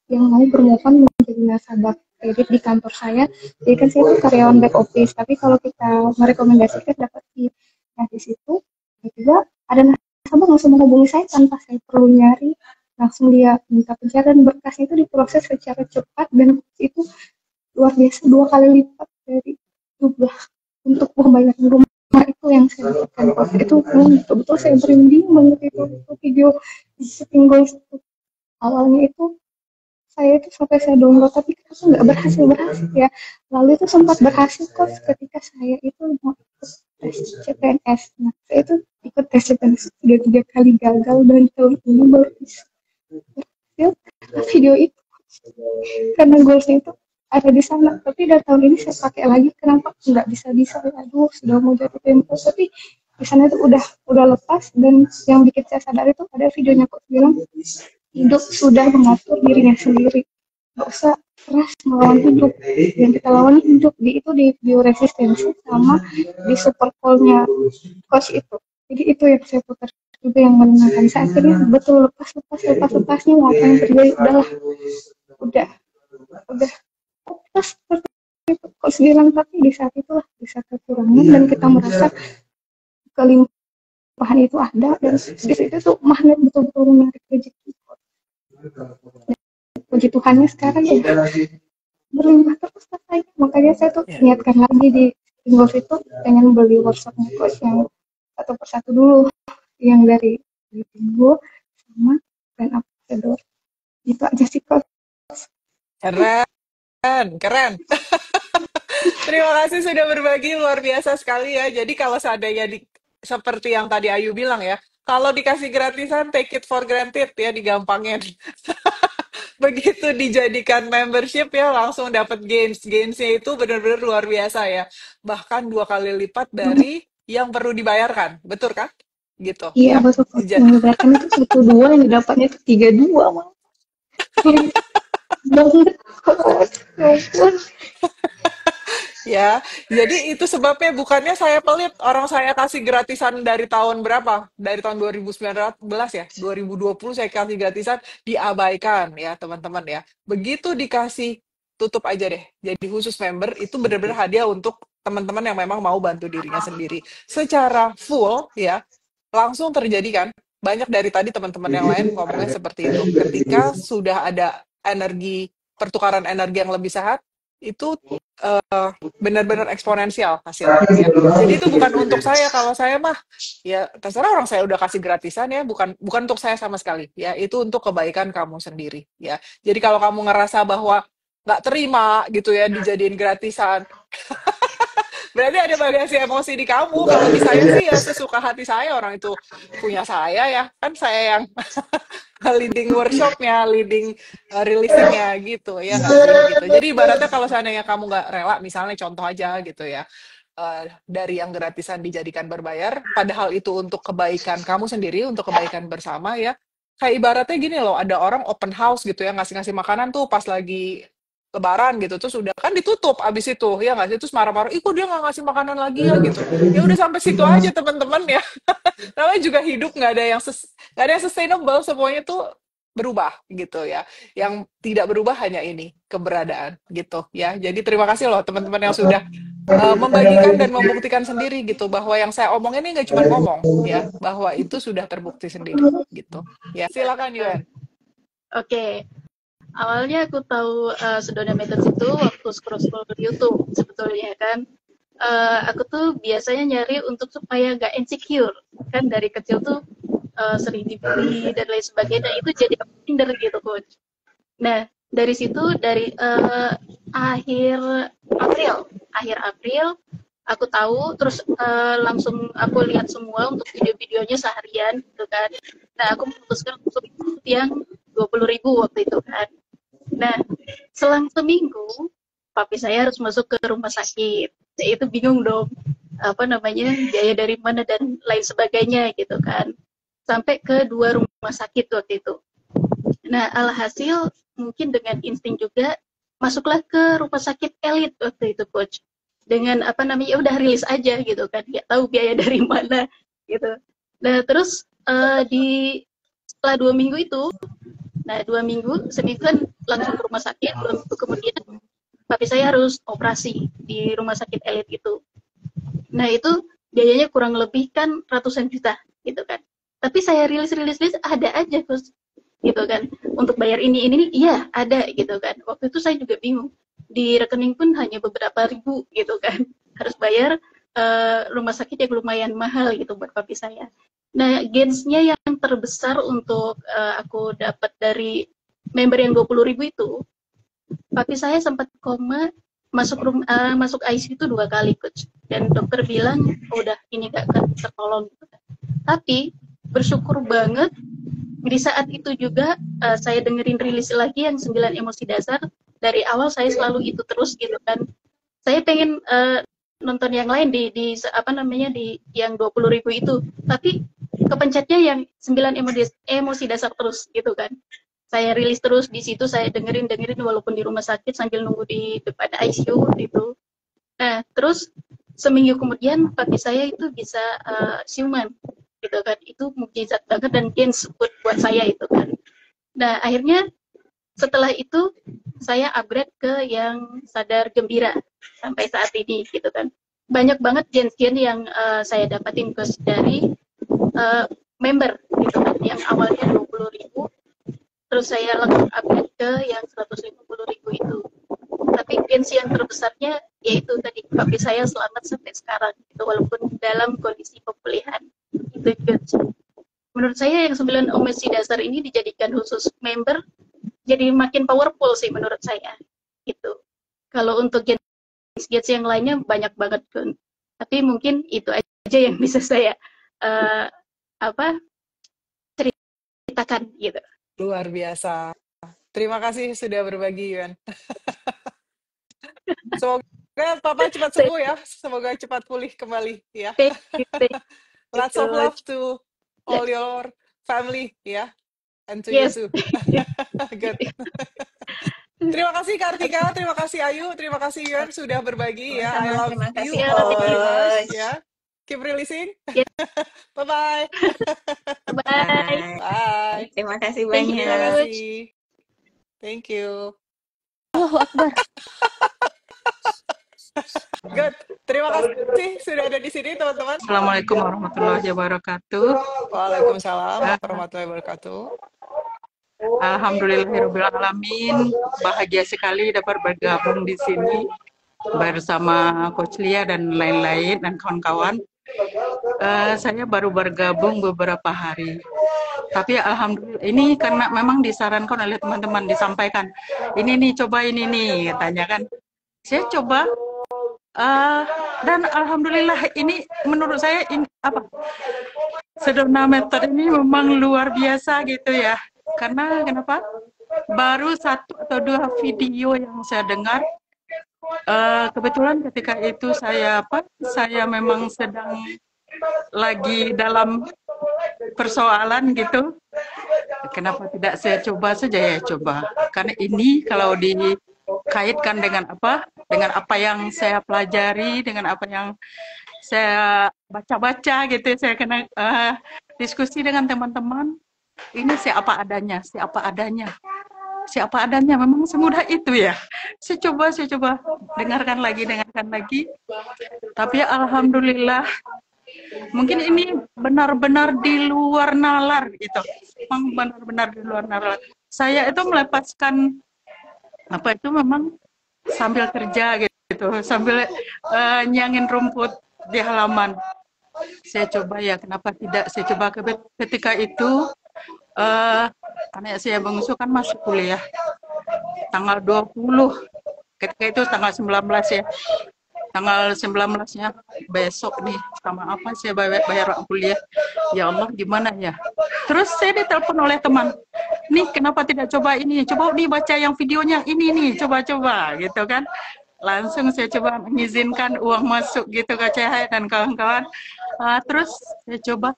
yang mau bermohon menjadi nasabah kredit di kantor saya. Jadi kan saya itu karyawan back office, tapi kalau kita merekomendasikan dapat fee. Nah, di situ tiba-tiba ada nasabah langsung menghubungi saya tanpa saya perlu nyari, langsung dia minta pencairan berkasnya itu diproses secara cepat, dan itu luar biasa 2 kali lipat dari jumlah untuk pembayaran rumah itu yang saya dapatkan. Itu betul-betul saya merinding banget itu video di setting goals itu. Awalnya itu saya itu sampai saya download tapi kenapa nggak berhasil ya. Lalu itu sempat berhasil kok ketika saya itu mau ikut tes CPNS. Nah, saya itu ikut tes CPNS sudah 3 kali gagal dan tahun ini baru bisa berhasil video itu karena goalsnya itu ada di sana. Tapi dari tahun ini saya pakai lagi, kenapa nggak bisa? Aduh, sudah mau jatuh tempo tapi di sana itu udah lepas, dan yang bikin saya sadar itu ada videonya kok bilang hidup sudah mengatur dirinya sendiri, nggak usah keras melawan hidup, yang kita lawan hidup. Itu di video resistensi sama di super call-nya coach itu. Jadi itu yang saya putar juga yang menenangkan saya. Akhirnya betul lepasnya mau apa yang terjadi, udah lepas seperti itu coach bilang. Tapi di saat itulah, di saat kekurangan dan kita merasa kelimpahan itu ada, dan di situ tuh magnet betul-betul menarik rezeki. Puji Tuhannya sekarang ya berlimpah terus katanya. Makanya saya tuh niatkan lagi di Golf itu pengen beli workshopnya coach yang satu persatu dulu, yang dari Pingo sama brand ambassador. Itu aja sih coach. Keren. Terima kasih sudah berbagi, luar biasa sekali ya. Jadi kalau seandainya seperti yang tadi Ayu bilang ya, kalau dikasih gratisan take it for granted ya, digampangin. Begitu dijadikan membership ya langsung dapat gainsnya itu benar-benar luar biasa ya, bahkan 2 kali lipat dari yang perlu dibayarkan, betul kan? Gitu Iya ya. betul coach. Yang dibayarkan itu 1-2, yang didapatnya itu 3-2 mah. Banget coach. Ya, jadi itu sebabnya bukannya saya pelit, orang saya kasih gratisan dari tahun berapa? Dari tahun 2019 ya, 2020 saya kasih gratisan, diabaikan ya teman-teman ya. Begitu dikasih, tutup aja deh. Jadi khusus member itu benar-benar hadiah untuk teman-teman yang memang mau bantu dirinya sendiri. Secara full ya, langsung terjadi kan. Banyak dari tadi teman-teman yang lain ngomongnya seperti itu. Ketika sudah ada pertukaran energi yang lebih sehat, itu benar-benar eksponensial hasilnya ya. Jadi itu bukan untuk saya, kalau saya mah ya terserah, orang saya udah kasih gratisan ya, bukan untuk saya sama sekali ya, itu untuk kebaikan kamu sendiri ya. Jadi kalau kamu ngerasa bahwa nggak terima gitu ya dijadiin gratisan, berarti ada bagasi emosi di kamu. Kalau di saya sih ya sesuka hati saya, orang itu punya saya ya, kan saya yang leading workshopnya, leading releasingnya gitu ya nggak sih gitu. Jadi ibaratnya kalau seandainya kamu nggak rela, misalnya contoh aja gitu ya, dari yang gratisan dijadikan berbayar, padahal itu untuk kebaikan kamu sendiri, untuk kebaikan bersama ya. Kayak ibaratnya gini loh, ada orang open house gitu ya, ngasih makanan tuh pas lagi Lebaran gitu, terus udah kan ditutup abis itu ya nggak sih, terus marah-marah, ih kok dia nggak ngasih makanan lagi ya gitu. Ya udah sampai situ aja teman-teman ya. Namanya juga hidup, nggak ada yang sustainable, semuanya tuh berubah gitu ya. Yang tidak berubah hanya ini, keberadaan gitu ya. Jadi terima kasih loh teman-teman yang sudah membagikan dan membuktikan sendiri gitu, bahwa yang saya omongin ini nggak cuma ngomong ya, bahwa itu sudah terbukti sendiri gitu ya. Silakan Yuan. Oke. Awalnya aku tahu Sedona Methods itu waktu scroll YouTube sebetulnya kan. Aku tuh biasanya nyari untuk supaya gak insecure. Kan dari kecil tuh sering dibully dan lain sebagainya. Itu jadi minder gitu coach. Nah dari situ, dari akhir April aku tahu, terus langsung aku lihat semua untuk video-videonya seharian gitu kan. Nah aku memutuskan untuk ikut yang 20.000 waktu itu kan. Nah, selang seminggu, papi saya harus masuk ke rumah sakit. Saya itu bingung dong, biaya dari mana dan lain sebagainya gitu kan. Sampai ke 2 rumah sakit waktu itu. Nah, alhasil mungkin dengan insting juga, masuklah ke rumah sakit elit waktu itu coach. Dengan udah rilis aja gitu kan, nggak tahu biaya dari mana gitu. Nah, terus setelah 2 minggu itu, seminggu kan langsung ke rumah sakit. 2 minggu kemudian papi saya harus operasi di rumah sakit elit gitu. Nah itu biayanya kurang lebih kan ratusan juta gitu kan. Tapi saya rilis ada aja terus gitu kan. Untuk bayar ini iya ada gitu kan. Waktu itu saya juga bingung. Di rekening pun hanya beberapa ribu gitu kan. Harus bayar rumah sakit yang lumayan mahal gitu buat papi saya. Nah, gainsnya yang terbesar untuk aku dapat dari member yang 20.000 itu, papi saya sempat koma, masuk ICU itu 2 kali coach. Dan dokter bilang, udah ini gak akan tertolong gitu kan. Tapi bersyukur banget di saat itu juga saya dengerin rilis lagi yang 9 emosi dasar. Dari awal saya selalu itu terus gitu kan. Saya pengen nonton yang lain di apa namanya di yang 20.000 itu, tapi kepencetnya yang 9 emosi dasar terus gitu kan. Saya rilis terus di situ, saya dengerin walaupun di rumah sakit sambil nunggu di depan ICU gitu. Nah, terus seminggu kemudian papi saya itu bisa siuman gitu kan. Itu mukjizat banget dan gains buat saya itu kan. Nah, akhirnya setelah itu saya upgrade ke yang sadar gembira sampai saat ini gitu kan. Banyak banget gen yang saya dapatin coach dari member gitu kan, yang awalnya 20.000 terus saya langsung upgrade ke yang 150.000 itu. Tapi gens yang terbesarnya yaitu tadi papi saya selamat sampai sekarang gitu, walaupun dalam kondisi pemulihan itu coach. Menurut saya yang 9 emosi dasar ini dijadikan khusus member jadi makin powerful sih menurut saya gitu. Kalau untuk gens yang lainnya banyak banget kan, tapi mungkin itu aja yang bisa saya ceritakan gitu. Luar biasa. Terima kasih sudah berbagi, Yuan. Semoga Papa cepat sembuh ya. Semoga cepat pulih kembali ya. Lots of love to all your family ya. And to you too. Good. Terima kasih Kartika, terima kasih Ayu, terima kasih Yuan sudah berbagi ya. I love you all very much ya. Keep releasing. Bye-bye. Bye. Bye. Terima kasih banyak. Terima kasih. Thank you. Allahu Akbar. Good. Terima kasih sudah ada di sini teman-teman. Assalamualaikum warahmatullahi wabarakatuh. Waalaikumsalam warahmatullahi wabarakatuh. Alhamdulillahirobbilalamin. Bahagia sekali dapat bergabung di sini bersama Coach Lia dan lain-lain dan kawan-kawan. Saya baru bergabung beberapa hari. Tapi alhamdulillah ini karena memang disarankan oleh teman-teman, disampaikan ini nih, coba ini nih katanya kan. Saya coba dan alhamdulillah ini menurut saya ini apa? Sedona Method ini memang luar biasa gitu ya. Karena kenapa? Baru 1 atau 2 video yang saya dengar. Kebetulan ketika itu saya memang sedang lagi dalam persoalan gitu. Kenapa tidak saya coba saja ya, coba. Karena ini kalau dikaitkan dengan apa yang saya pelajari, dengan apa yang saya baca-baca gitu, saya kena diskusi dengan teman-teman. Ini siapa adanya, memang semudah itu ya. Saya coba dengarkan lagi. Tapi alhamdulillah mungkin ini benar-benar di luar nalar gitu. Memang benar-benar di luar nalar. Saya itu melepaskan memang sambil kerja gitu, sambil nyangin rumput di halaman. Saya coba ya, kenapa tidak saya coba ketika itu anak saya bungsu kan masih kuliah tanggal 20, ketika itu tanggal 19 ya, tanggal 19-nya besok nih, sama apa saya bayar kuliah. Ya Allah, gimana ya. Terus saya ditelepon oleh teman, nih kenapa tidak coba ini, coba nih baca yang videonya ini nih, coba gitu kan. Langsung saya coba mengizinkan uang masuk gitu ke CH dan kawan-kawan. Terus saya coba,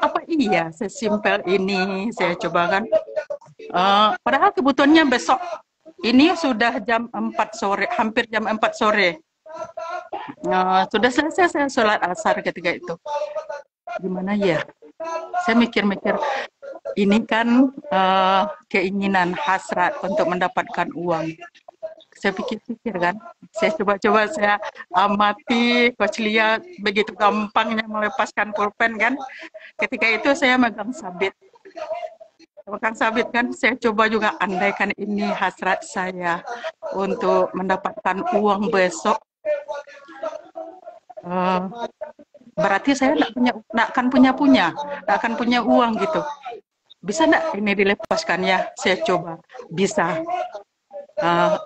apa iya sesimpel ini saya coba kan. Padahal kebutuhannya besok ini sudah jam 4 sore, hampir jam 4 sore. Sudah selesai saya sholat asar ketika itu. Gimana ya, saya mikir-mikir, ini kan keinginan hasrat untuk mendapatkan uang. Saya pikir-pikir kan, saya coba-coba saya amati Coach Lia begitu gampangnya melepaskan pulpen kan. Ketika itu saya megang sabit kan, saya coba juga andaikan ini hasrat saya untuk mendapatkan uang besok. Berarti saya nggak akan punya uang gitu. Bisa nggak ini dilepaskan ya? Saya coba, bisa.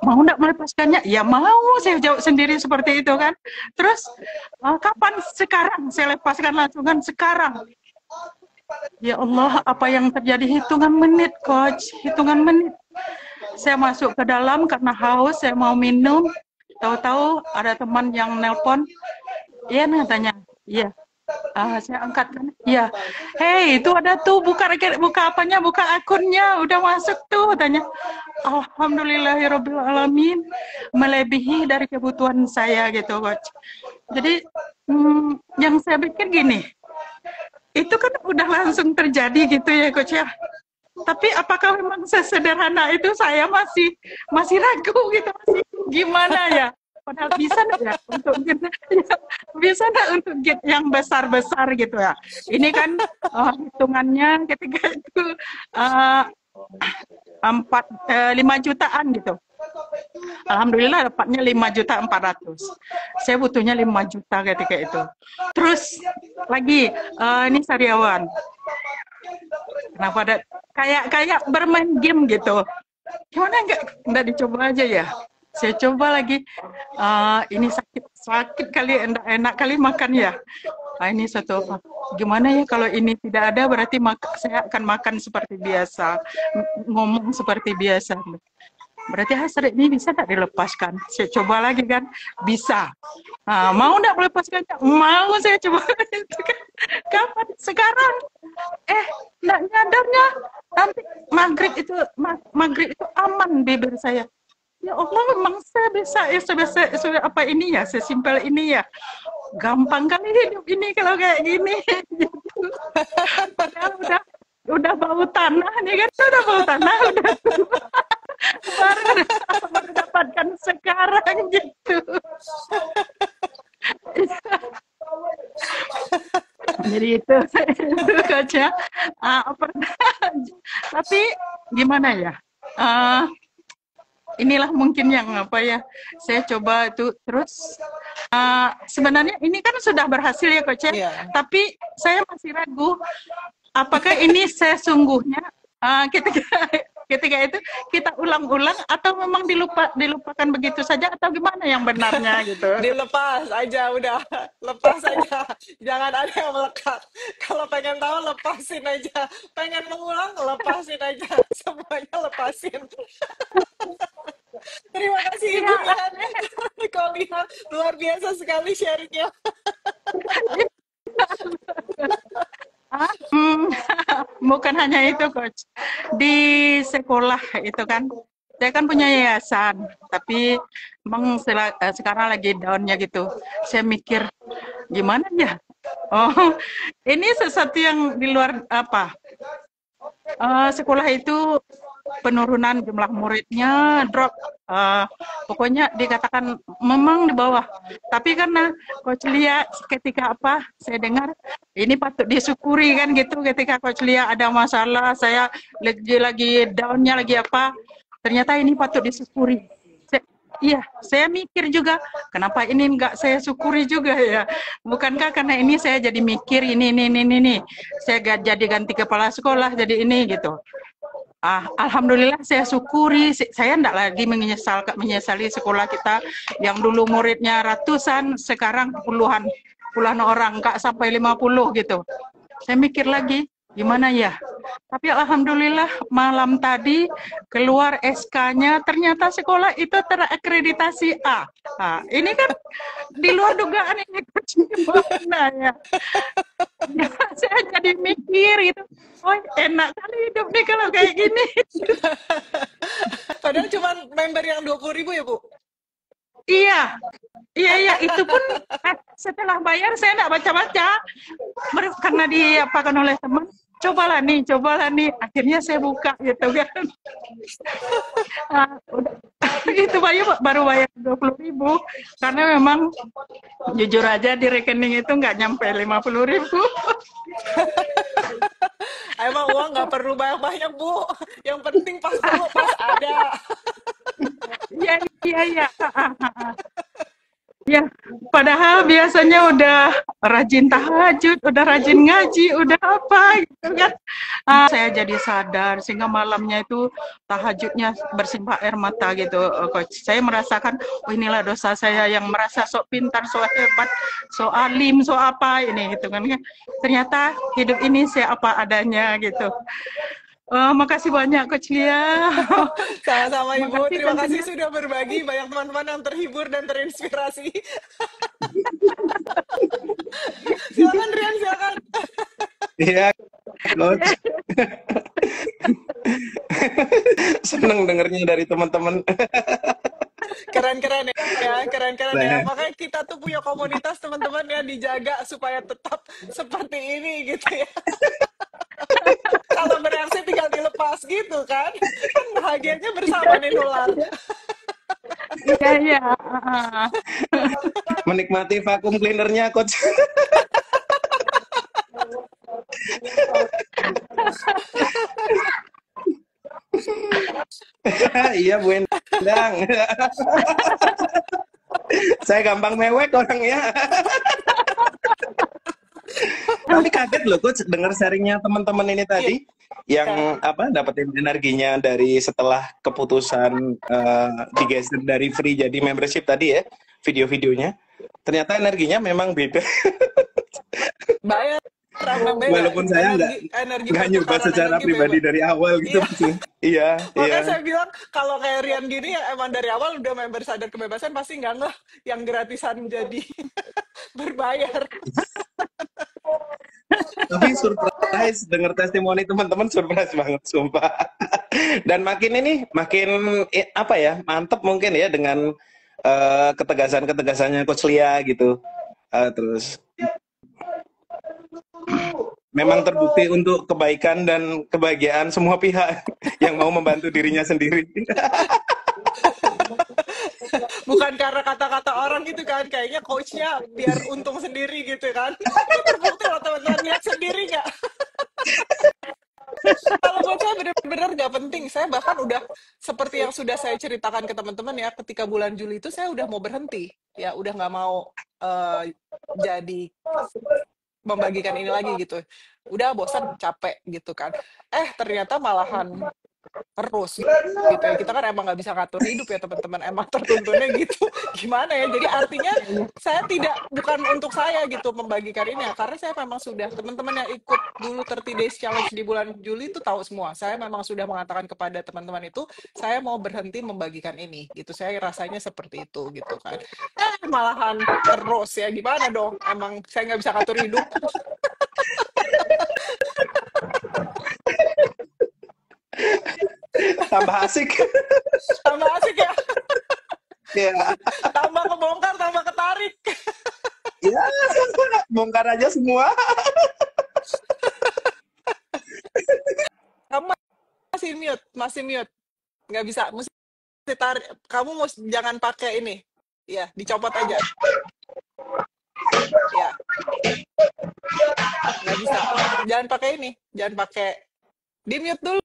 Mau nggak melepaskannya? Ya mau, saya jawab sendiri seperti itu kan. Terus kapan? Sekarang saya lepaskan langsung kan, sekarang. Ya Allah, apa yang terjadi? Hitungan menit, Coach, hitungan menit. Saya masuk ke dalam karena haus, saya mau minum. Tahu-tahu ada teman yang nelpon, iya nah tanya, iya. Saya angkat kan, iya. Hei, itu ada tuh buka apanya, buka akunnya, udah masuk tuh, tanya. Alhamdulillahirabbil alamin, melebihi dari kebutuhan saya gitu, Coach. Jadi yang saya pikir gini, itu kan udah langsung terjadi gitu ya, Coach ya. Tapi apakah memang sesederhana itu? Saya masih ragu gitu, masih gimana ya? Padahal bisa nggak ya untuk gate, bisa nggak untuk gate yang besar-besar gitu ya? Ini kan hitungannya ketika itu 5 jutaan gitu. Alhamdulillah dapatnya 5.400.000. Saya butuhnya 5 juta ketika itu. Terus lagi ini Sariawan. Kenapa ada kayak bermain game gitu? Gimana nggak dicoba aja ya? Saya coba lagi, ini sakit kali, enak kali makan ya. Ini satu apa? Gimana ya kalau ini tidak ada, berarti saya akan makan seperti biasa, ngomong seperti biasa. Berarti hasrat ini bisa tidak dilepaskan? Saya coba lagi kan, bisa. Mau tidak melepaskannya? Mau, saya coba. Kapan? Sekarang. Tidak nyadarnya. Nanti maghrib itu aman bibir saya. Ya Allah, memang saya bisa apa ini ya, sesimpel ini ya. Gampang kali hidup ini kalau kayak gini. Padahal udah bau tanah nih kan, udah bau tanah, udah tua. baru dapatkan sekarang gitu. Jadi itu Coach ya. Tapi gimana ya? Inilah mungkin yang apa ya, saya coba itu terus sebenarnya ini kan sudah berhasil ya Coach ya, tapi saya masih ragu apakah ini sesungguhnya ketika itu kita ulang-ulang atau memang dilupakan begitu saja atau gimana yang benarnya gitu. Dilepas aja udah, lepas aja, jangan ada yang melekat. Kalau pengen tahu lepasin aja, pengen mengulang lepasin aja, semuanya lepasin. Terima kasih Ibu Lihan. Kau lihat luar biasa sekali sharingnya. Bukan hanya itu Coach, di sekolah itu kan saya kan punya yayasan, tapi memang sekarang lagi down-nya gitu. Saya mikir gimana ya, ini sesuatu yang di luar apa, sekolah itu penurunan jumlah muridnya, drop, pokoknya dikatakan memang di bawah. Tapi karena Coach Lia ketika apa, saya dengar ini patut disyukuri kan gitu, ketika Coach Lia ada masalah, saya lagi down-nya lagi apa, ternyata ini patut disyukuri. Iya, saya mikir juga, kenapa ini enggak saya syukuri juga ya? Bukankah karena ini saya jadi mikir ini, saya jadi ganti kepala sekolah, jadi ini gitu. Alhamdulillah saya syukuri, saya enggak lagi menyesali sekolah kita yang dulu muridnya ratusan, sekarang puluhan orang, enggak sampai 50 gitu. Saya mikir lagi, gimana ya? Tapi alhamdulillah malam tadi keluar SK-nya, ternyata sekolah itu terakreditasi A. Ini kan di luar dugaan ini gimana ya? Ya, saya jadi mikir gitu, oh enak kali hidup nih kalau kayak gini. Padahal cuma member yang 20.000 ya Bu? Iya, itu pun setelah bayar saya enggak baca-baca, karena diapakan oleh teman. Cobalah nih, akhirnya saya buka gitu kan. Itu baru bayar 20.000, karena memang jujur aja di rekening itu nggak nyampe 50.000. Emang uang nggak perlu banyak-banyak Bu, yang penting pas ada. Iya. Ya, padahal biasanya udah rajin tahajud, udah rajin ngaji, udah apa gitu kan. Saya jadi sadar sehingga malamnya itu tahajudnya bersimbah air mata gitu, Coach. Saya merasakan, oh inilah dosa saya yang merasa sok pintar, sok hebat, sok alim, sok apa ini gitu kan. Ternyata hidup ini saya apa adanya gitu. Makasih banyak Coach Lia. Sama-sama Ibu, Makasih terima kasih tentunya. sudah berbagi. Banyak teman-teman yang terhibur dan terinspirasi. Silakan Rian, silakan. Iya, Coach. Seneng dengernya dari teman-teman. Keren-keren ya, keren-keren ya. Nah, Makanya kita tuh punya komunitas teman-teman yang dijaga supaya tetap seperti ini gitu ya. Kalau bereaksi tinggal dilepas gitu kan. Kan bahagianya bersama nih nular. Iya, iya. menikmati vacuum cleanernya, Coach. Iya, Bu Endang. Saya gampang mewek orangnya. Tapi kaget loh Coach dengar sharingnya teman-teman ini tadi yang apa dapetin energinya dari setelah keputusan digeser dari free jadi membership tadi ya video-videonya. Ternyata energinya memang beda. Bayar emang beda. Walaupun saya nggak nyoba secara pribadi dari awal gitu. Iya. Makanya saya bilang kalau kayak Rian gini ya emang dari awal udah member sadar kebebasan pasti nggak ngeh yang gratisan jadi berbayar. Tapi surprise dengar testimoni teman-teman, surprise banget sumpah. Dan makin apa ya, mantep mungkin ya dengan ketegasan-ketegasannya Coach Lia gitu. Terus memang terbukti untuk kebaikan dan kebahagiaan semua pihak yang mau membantu dirinya sendiri. Bukan karena kata-kata orang gitu kan, kayaknya coachnya biar untung sendiri gitu kan. Ini terbukti loh teman-teman, lihat sendiri nggak? Kalau buat saya benar-benar nggak penting. Saya bahkan udah seperti yang sudah saya ceritakan ke teman-teman ya, ketika bulan Juli itu saya udah mau berhenti, ya udah nggak mau jadi membagikan ini lagi gitu. Udah bosan, capek gitu kan. Ternyata malahan terus gitu ya. Kita kan emang nggak bisa ngatur hidup ya teman-teman, emang tertuntunnya gitu. Gimana ya, jadi artinya saya bukan untuk saya gitu membagikan ini ya, karena saya memang sudah, teman-teman yang ikut dulu 30 Days Challenge di bulan Juli itu tahu semua, saya memang sudah mengatakan kepada teman-teman itu saya mau berhenti membagikan ini gitu, saya rasanya seperti itu gitu kan. Malahan terus ya, gimana dong, emang saya nggak bisa ngatur hidup. Tambah asik. Tambah asik ya. Ya. Tambah kebongkar, tambah ketarik. Ya, bongkar aja semua. Kamu masih mute. Nggak bisa, mesti tarik. Kamu jangan pakai ini. Ya, dicopot aja. Ya. Nggak bisa. Jangan pakai ini. Jangan pakai. Di mute dulu.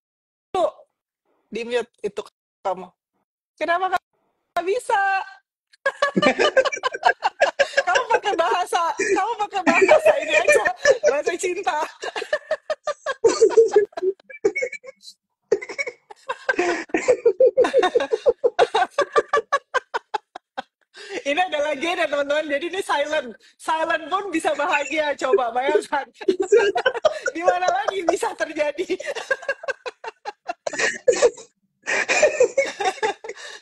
Di mute itu kamu. Kenapa nggak bisa? Kamu pakai bahasa ini aja, bahasa cinta. Ini ada lagi ya teman-teman, jadi ini silent pun bisa bahagia, coba bayangkan. Di mana lagi bisa terjadi?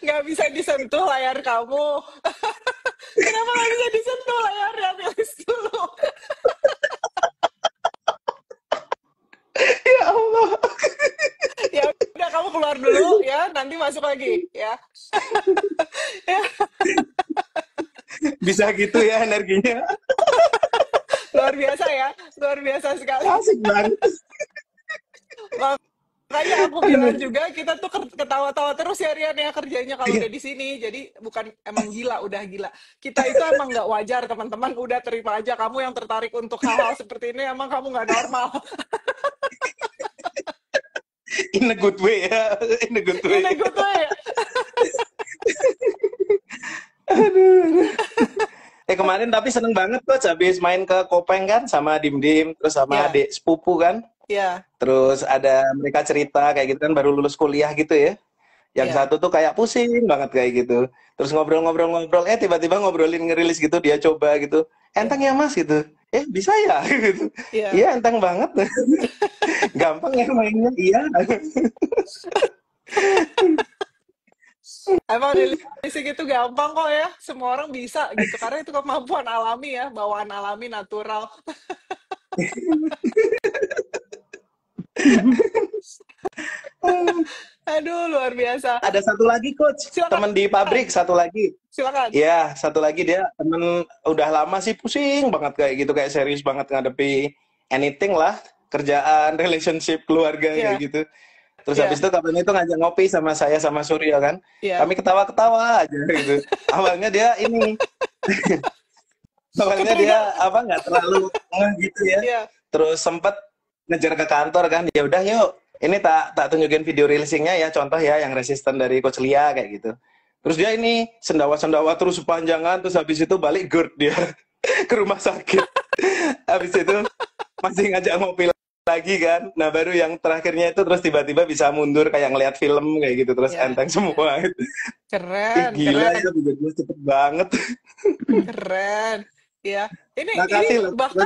Nggak bisa disentuh layar kamu. Kenapa nggak bisa disentuh layarnya? Tulis dulu. Ya Allah. Ya udah, kamu keluar dulu ya, nanti masuk lagi ya. Bisa gitu ya energinya. Luar biasa ya, luar biasa sekali. Asik banget. Makanya aku bilang juga, kita tuh ketawa-tawa terus ya Rian ya kerjanya kalau udah di sini. Jadi bukan emang gila, udah gila. Kita itu emang nggak wajar teman-teman, udah terima aja. Kamu yang tertarik untuk hal-hal seperti ini, emang kamu nggak normal. In a good way ya. In a good way. In a good way. Aduh. Kemarin tapi seneng banget Coach, habis main ke Kopeng kan sama Dim-Dim, terus sama adik sepupu kan. Iya. Terus ada mereka cerita kayak gitu kan, baru lulus kuliah gitu ya. Yang satu tuh kayak pusing banget kayak gitu. Terus ngobrol-ngobrol, tiba-tiba ngobrolin ngerilis gitu, dia coba gitu. Enteng ya Mas gitu. Bisa ya gitu. Iya, enteng banget. Gampang ya mainnya, iya. Emang releasing itu gampang kok ya, semua orang bisa gitu, karena itu kemampuan alami ya, bawaan alami natural. Aduh, luar biasa. Ada satu lagi coach, Silakan. teman di pabrik satu lagi. Silakan. Ya, satu lagi dia temen udah lama sih pusing banget kayak gitu, kayak serius banget ngadepi anything lah, kerjaan, relationship, keluarga kayak gitu. Terus habis itu katanya itu ngajak ngopi sama saya sama Suryo kan. Kami ketawa-ketawa aja gitu. Awalnya dia ini awalnya dia apa nggak terlalu gitu ya. Terus sempet ngejar ke kantor kan. Ya udah yuk, ini tak tunjukin video releasingnya ya, contoh ya yang resisten dari Coach Lia kayak gitu. Terus dia ini sendawa-sendawa terus sepanjangan, terus habis itu balik GERD dia ke rumah sakit. Habis itu masih ngajak ngopi lagi kan. Nah baru yang terakhirnya itu terus tiba-tiba bisa mundur kayak ngelihat film kayak gitu, terus enteng semua. Keren, Gila keren. ya, video cepet banget. Keren. Ya, ini Makasih loh, bahkan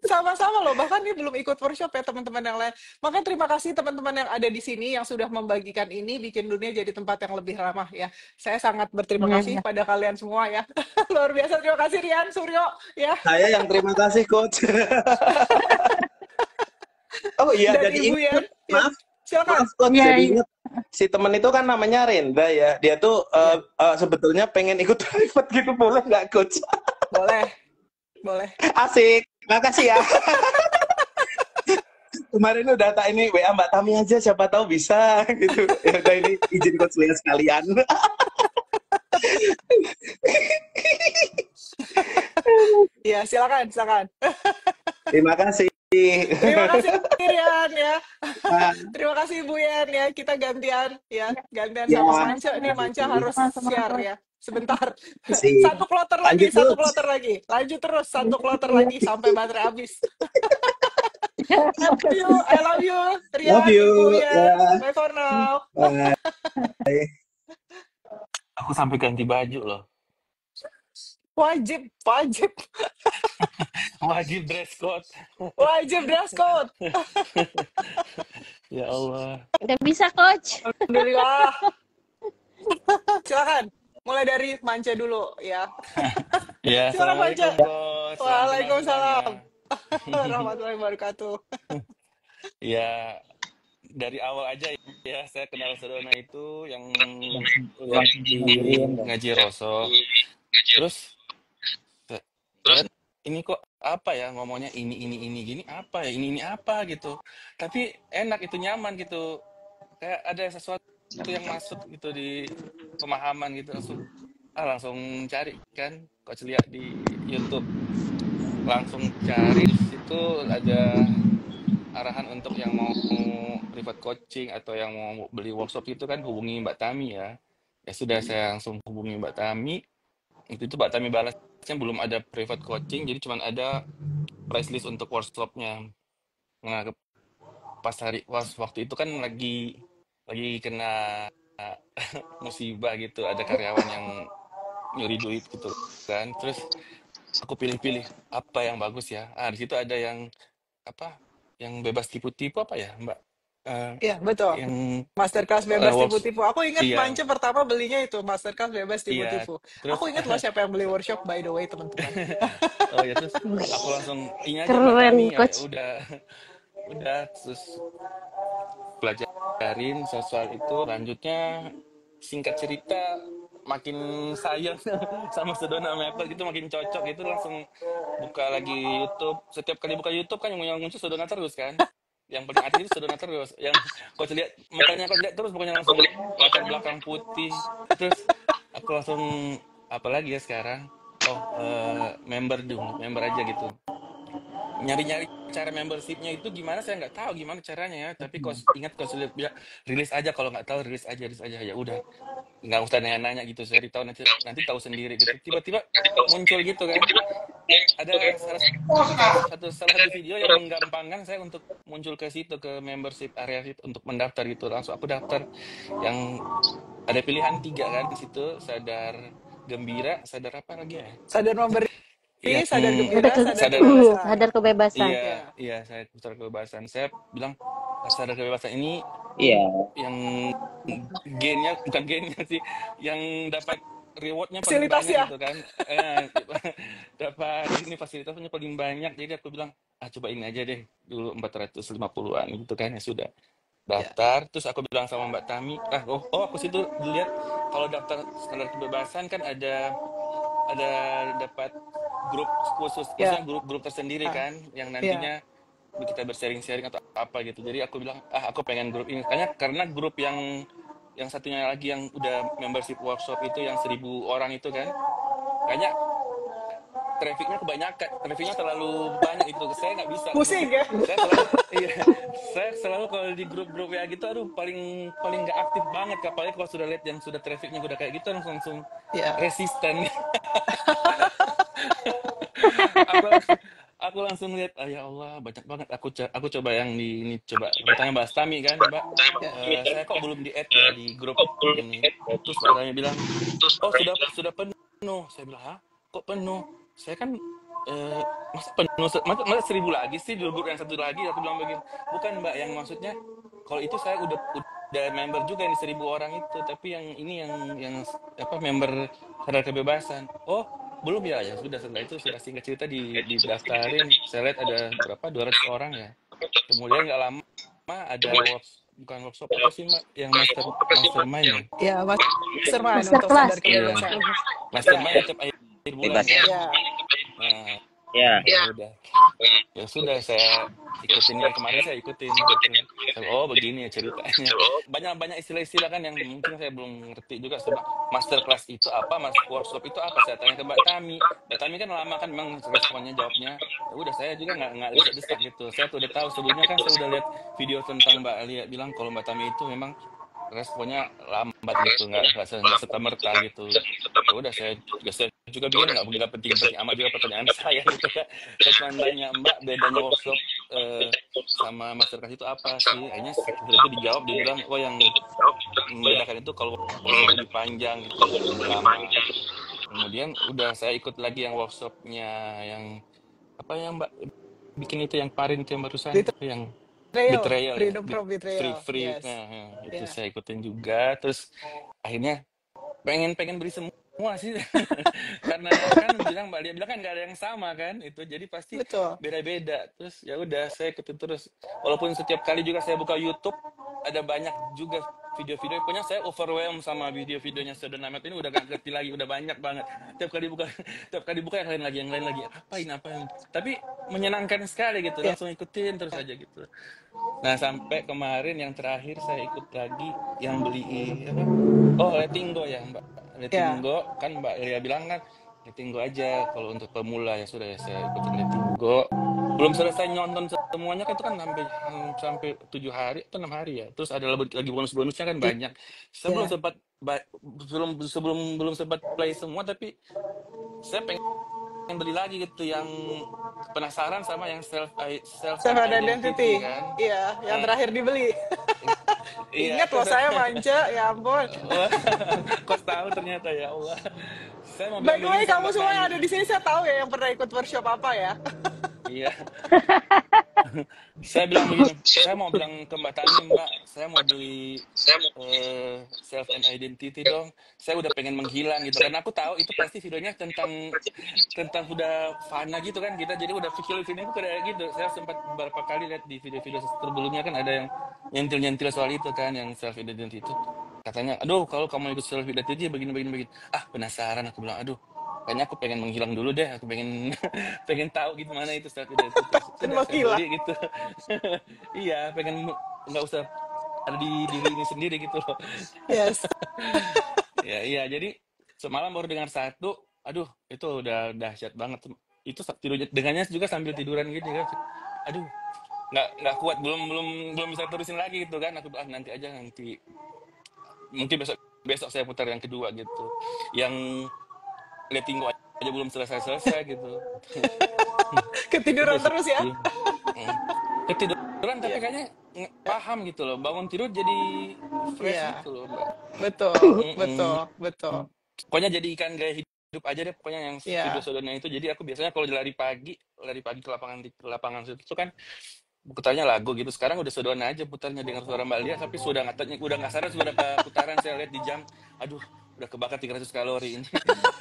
sama-sama loh, bahkan ini belum ikut workshop ya teman-teman yang lain. Makanya terima kasih teman-teman yang ada di sini yang sudah membagikan ini, bikin dunia jadi tempat yang lebih ramah ya. Saya sangat berterima kasih pada kalian semua ya. Luar biasa, terima kasih Rian, Suryo ya. Saya yang terima kasih coach. Oh iya, Dan jadi Ibu ingat, ya. maaf, Silakan. maaf coach, jadi ingat si temen itu kan namanya Renda ya. Dia tuh sebetulnya pengen ikut private gitu, boleh nggak coach? Boleh. Boleh. Asik, makasih ya. Kemarin udah tak ini WA Mbak Tami aja, siapa tahu bisa gitu. Ya udah ini izin Coach Lia sekalian. Iya, silakan, silakan. Terima kasih. Terima kasih Rian ya. Terima kasih Bu Yen ya. Kita gantian ya, gantian sama Manca. Nih Manca harus share ya. Sebentar. Satu kloter lagi, satu kloter lagi. Lanjut terus, satu kloter lagi sampai baterai habis. Love you, I love you. Rian, Love you. Ibu Yen. Bye for now. Bye. Aku sampai ganti baju loh. Wajib, wajib. Wajib dress code. Wajib dress code. Ya Allah. Udah bisa, Coach. Alhamdulillah. Silakan. Mulai dari Manca dulu ya. Ya, Silakan Manca. Assalamualaikum bos. Waalaikumsalam. Warahmatullahi wabarakatuh. Ya, dari awal aja ya saya kenal Sedona itu yang di ngaji Roso. Terus ini kok apa ya ngomongnya ini gini apa ya ini apa gitu. Tapi enak itu, nyaman gitu. Kayak ada sesuatu yang masuk gitu di pemahaman gitu, langsung cari kan Coach Lia di YouTube, langsung cari. Di situ ada arahan untuk yang mau private coaching atau yang mau beli workshop itu kan hubungi Mbak Tami ya. Ya sudah, saya langsung hubungi Mbak Tami. Itu Mbak Tami balasnya belum ada private coaching, jadi cuma ada price list untuk workshopnya. Nah, pas waktu itu kan lagi kena musibah gitu, ada karyawan yang nyuri duit gitu kan. Terus aku pilih-pilih apa yang bagus ya. Di situ ada yang apa? Yang bebas tipu-tipu apa ya, Mbak? Iya, betul. Yang Masterclass bebas tipu-tipu. Aku ingat Manca pertama belinya itu Masterclass bebas tipu-tipu. Terus, aku ingat loh siapa yang beli workshop, by the way teman-teman. Oh ya, terus aku langsung ini aja Keren, Mbak Tami, Coach. udah terus pelajarin soal itu. Lanjutnya singkat cerita makin sayang sama Sedona Maple gitu, makin cocok gitu, langsung buka lagi YouTube. Setiap kali buka YouTube kan yang muncul Sedona terus kan. Yang paling aktif itu Sedona terus. Yang Coach lihat makanya Coach lihat terus, pokoknya langsung latar belakang putih. Terus aku langsung apalagi ya sekarang, member aja gitu. Nyari-nyari cara membershipnya itu gimana, saya nggak tahu gimana caranya ya. Tapi ingat Coach lihat bilang rilis aja, kalau nggak tahu rilis aja. Ya udah, nggak usah nanya-nanya gitu. Saya tahu nanti tahu sendiri gitu. Tiba-tiba muncul gitu kan. Ada salah satu video yang menggampangkan saya untuk muncul ke situ, ke membership area situ, untuk mendaftar gitu. Langsung aku daftar. Yang ada pilihan 3 kan di situ, sadar gembira, sadar apa lagi ya? Sadar memberi. Tapi yang sadar gembira, Sadar, sadar sadar kebebasan. sadar kebebasan. iya Ya. iya saya sadar kebebasan. Saya bilang sadar kebebasan ini Iya. yang gainnya bukan gainnya sih, yang dapat rewardnya paling banyak Fasilitasnya. gitu kan. Dapat ini fasilitasnya paling banyak. Jadi aku bilang coba ini aja deh dulu 450-an gitu kan, ya sudah Ya. daftar. Terus aku bilang sama Mbak Tami, aku situ dilihat kalau daftar standar kebebasan kan ada dapat grup khusus, Ya. maksudnya grup tersendiri kan yang Ya. nantinya kita bersharing-sharing atau apa gitu. Jadi aku bilang aku pengen grup ini karena grup yang satunya lagi yang udah membership workshop itu yang 1.000 orang itu kan kayaknya trafficnya terlalu banyak itu. Saya nggak bisa Pusing ya. saya selalu kalau di grup-grup ya gitu paling nggak aktif banget, apalagi kalau sudah lihat yang sudah trafficnya udah kayak gitu langsung Ya. resisten. aku langsung lihat ya Allah banyak banget. Aku coba yang di ini, coba tanya Mbak Stami kan, Mbak, saya kok belum di add ya di grup ini. Terus Mbak Stami bilang sudah penuh. Saya bilang kok penuh, saya kan masa penuh, masa 1.000 lagi sih di grup yang satu lagi. Aku bilang begini, bukan Mbak, yang maksudnya kalau itu saya udah member juga yang 1.000 orang itu, tapi yang ini yang member sadar kebebasan. Belum ya sudah, setelah itu sudah singkat cerita didaftarin. Saya lihat ada berapa 200 orang ya. Kemudian nggak lama ada bukan workshop apa sih Mbak, yang mastermind Ya, mastermind Master untuk class. sadar kebebasan. mastermind tiap akhir bulan kan. Ya. Ya sudah saya ikutin yang kemarin saya ikutin gitu. Begini ya ceritanya. Banyak istilah-istilah kan yang mungkin saya belum ngerti juga. Sebab master class itu apa, workshop itu apa, saya tanya ke Mbak Tami. Mbak Tami kan lama kan memang responnya jawabnya. Ya udah, saya juga nggak desak gitu. Saya tuh udah tahu sebelumnya kan, saya udah lihat video tentang Mbak Lia bilang kalau Mbak Tami itu memang responnya lambat gitu, nggak serta-merta gitu. Ya udah, saya juga bikin nggak penting amat juga pertanyaan saya gitu ya. Saya cuma tanya, Mbak, bedanya workshop sama masterclass itu apa sih? Akhirnya itu dijawab, dibilang yang membedakan itu kalau workshop lebih panjang gitu, lebih lama. Kemudian udah saya ikut lagi yang workshopnya yang apa yang Mbak bikin itu yang kemarin itu yang barusan yang betrayal, freedom from betrayal. Free. Yes. Itu saya ikutin juga. Terus akhirnya pengen beli semua sih. Karena kan Mbak Lia bilang kan nggak ada yang sama kan itu, jadi pasti beda-beda. Terus ya udah saya ikutin terus. Walaupun setiap kali juga saya buka YouTube ada banyak juga video-video. Pokoknya saya overwhelmed sama video-videonya Sedona Met ini, udah gak ngerti lagi, udah banyak banget. Tiap kali buka yang lain lagi. Apain. Tapi menyenangkan sekali gitu. Langsung ikutin terus aja gitu. Nah, sampai kemarin yang terakhir saya ikut lagi yang beli Letting Go ya, Mbak. Letting Go kan Mbak Lia bilang kan Letting Go aja kalau untuk pemula. Ya sudah ya, saya ikutin Letting Go. Belum selesai nonton semuanya kan, itu kan sampai 7 hari atau 6 hari ya. Terus ada lagi bonus-bonusnya kan banyak. Saya belum sempat belum sempat play semua, tapi saya pengen beli lagi gitu, yang penasaran sama yang self identity kan. Iya, yang terakhir dibeli. Ingat loh, saya manja, ya ampun. Kok tahu ternyata, ya Allah. Saya mau By the way, kamu semua yang ada di sini saya tahu ya yang pernah ikut workshop apa ya. Iya. Saya bilang begini, saya mau bilang ke Mbak Tani, Mbak, saya mau beli self and identity dong. Saya udah pengen menghilang gitu, karena aku tahu itu pasti videonya tentang udah fana gitu kan kita. Jadi udah videonya kayak gitu. Saya sempat beberapa kali lihat di video-video sebelumnya kan ada yang nyentil soal itu kan, yang self identity itu. Katanya, aduh kalau kamu ikut self identity begini. Penasaran, aku bilang, aduh kayaknya aku pengen menghilang dulu deh, aku pengen tahu gimana itu self identity. Sudah saya beli gitu. Iya, pengen nggak usah ada di diri ini sendiri gitu loh. Yes. Iya, jadi semalam baru dengar satu, aduh itu udah dahsyat banget. Itu tidur dengannya juga sambil tiduran gitu kan. Aduh, nggak kuat, belum bisa terusin lagi gitu kan. Aku nanti aja, mungkin besok saya putar yang kedua gitu. Yang Letting Go aja belum selesai gitu. Ketiduran terus ya? Ketiduran tapi kayaknya paham gitu loh. Bangun tidur jadi fresh gitu loh, Mbak. Betul. Pokoknya jadi ikan gaya hidup hidup aja deh pokoknya yang Iya. video Sedona itu. Jadi aku biasanya kalau lari pagi ke lapangan situ kan putarnya lagu gitu. Sekarang udah Sedona aja putarnya dengar suara Mbak Lia, tapi sudah nggak sadar sudah berapa putaran. Saya lihat di jam, aduh udah kebakar 300 kalori ini.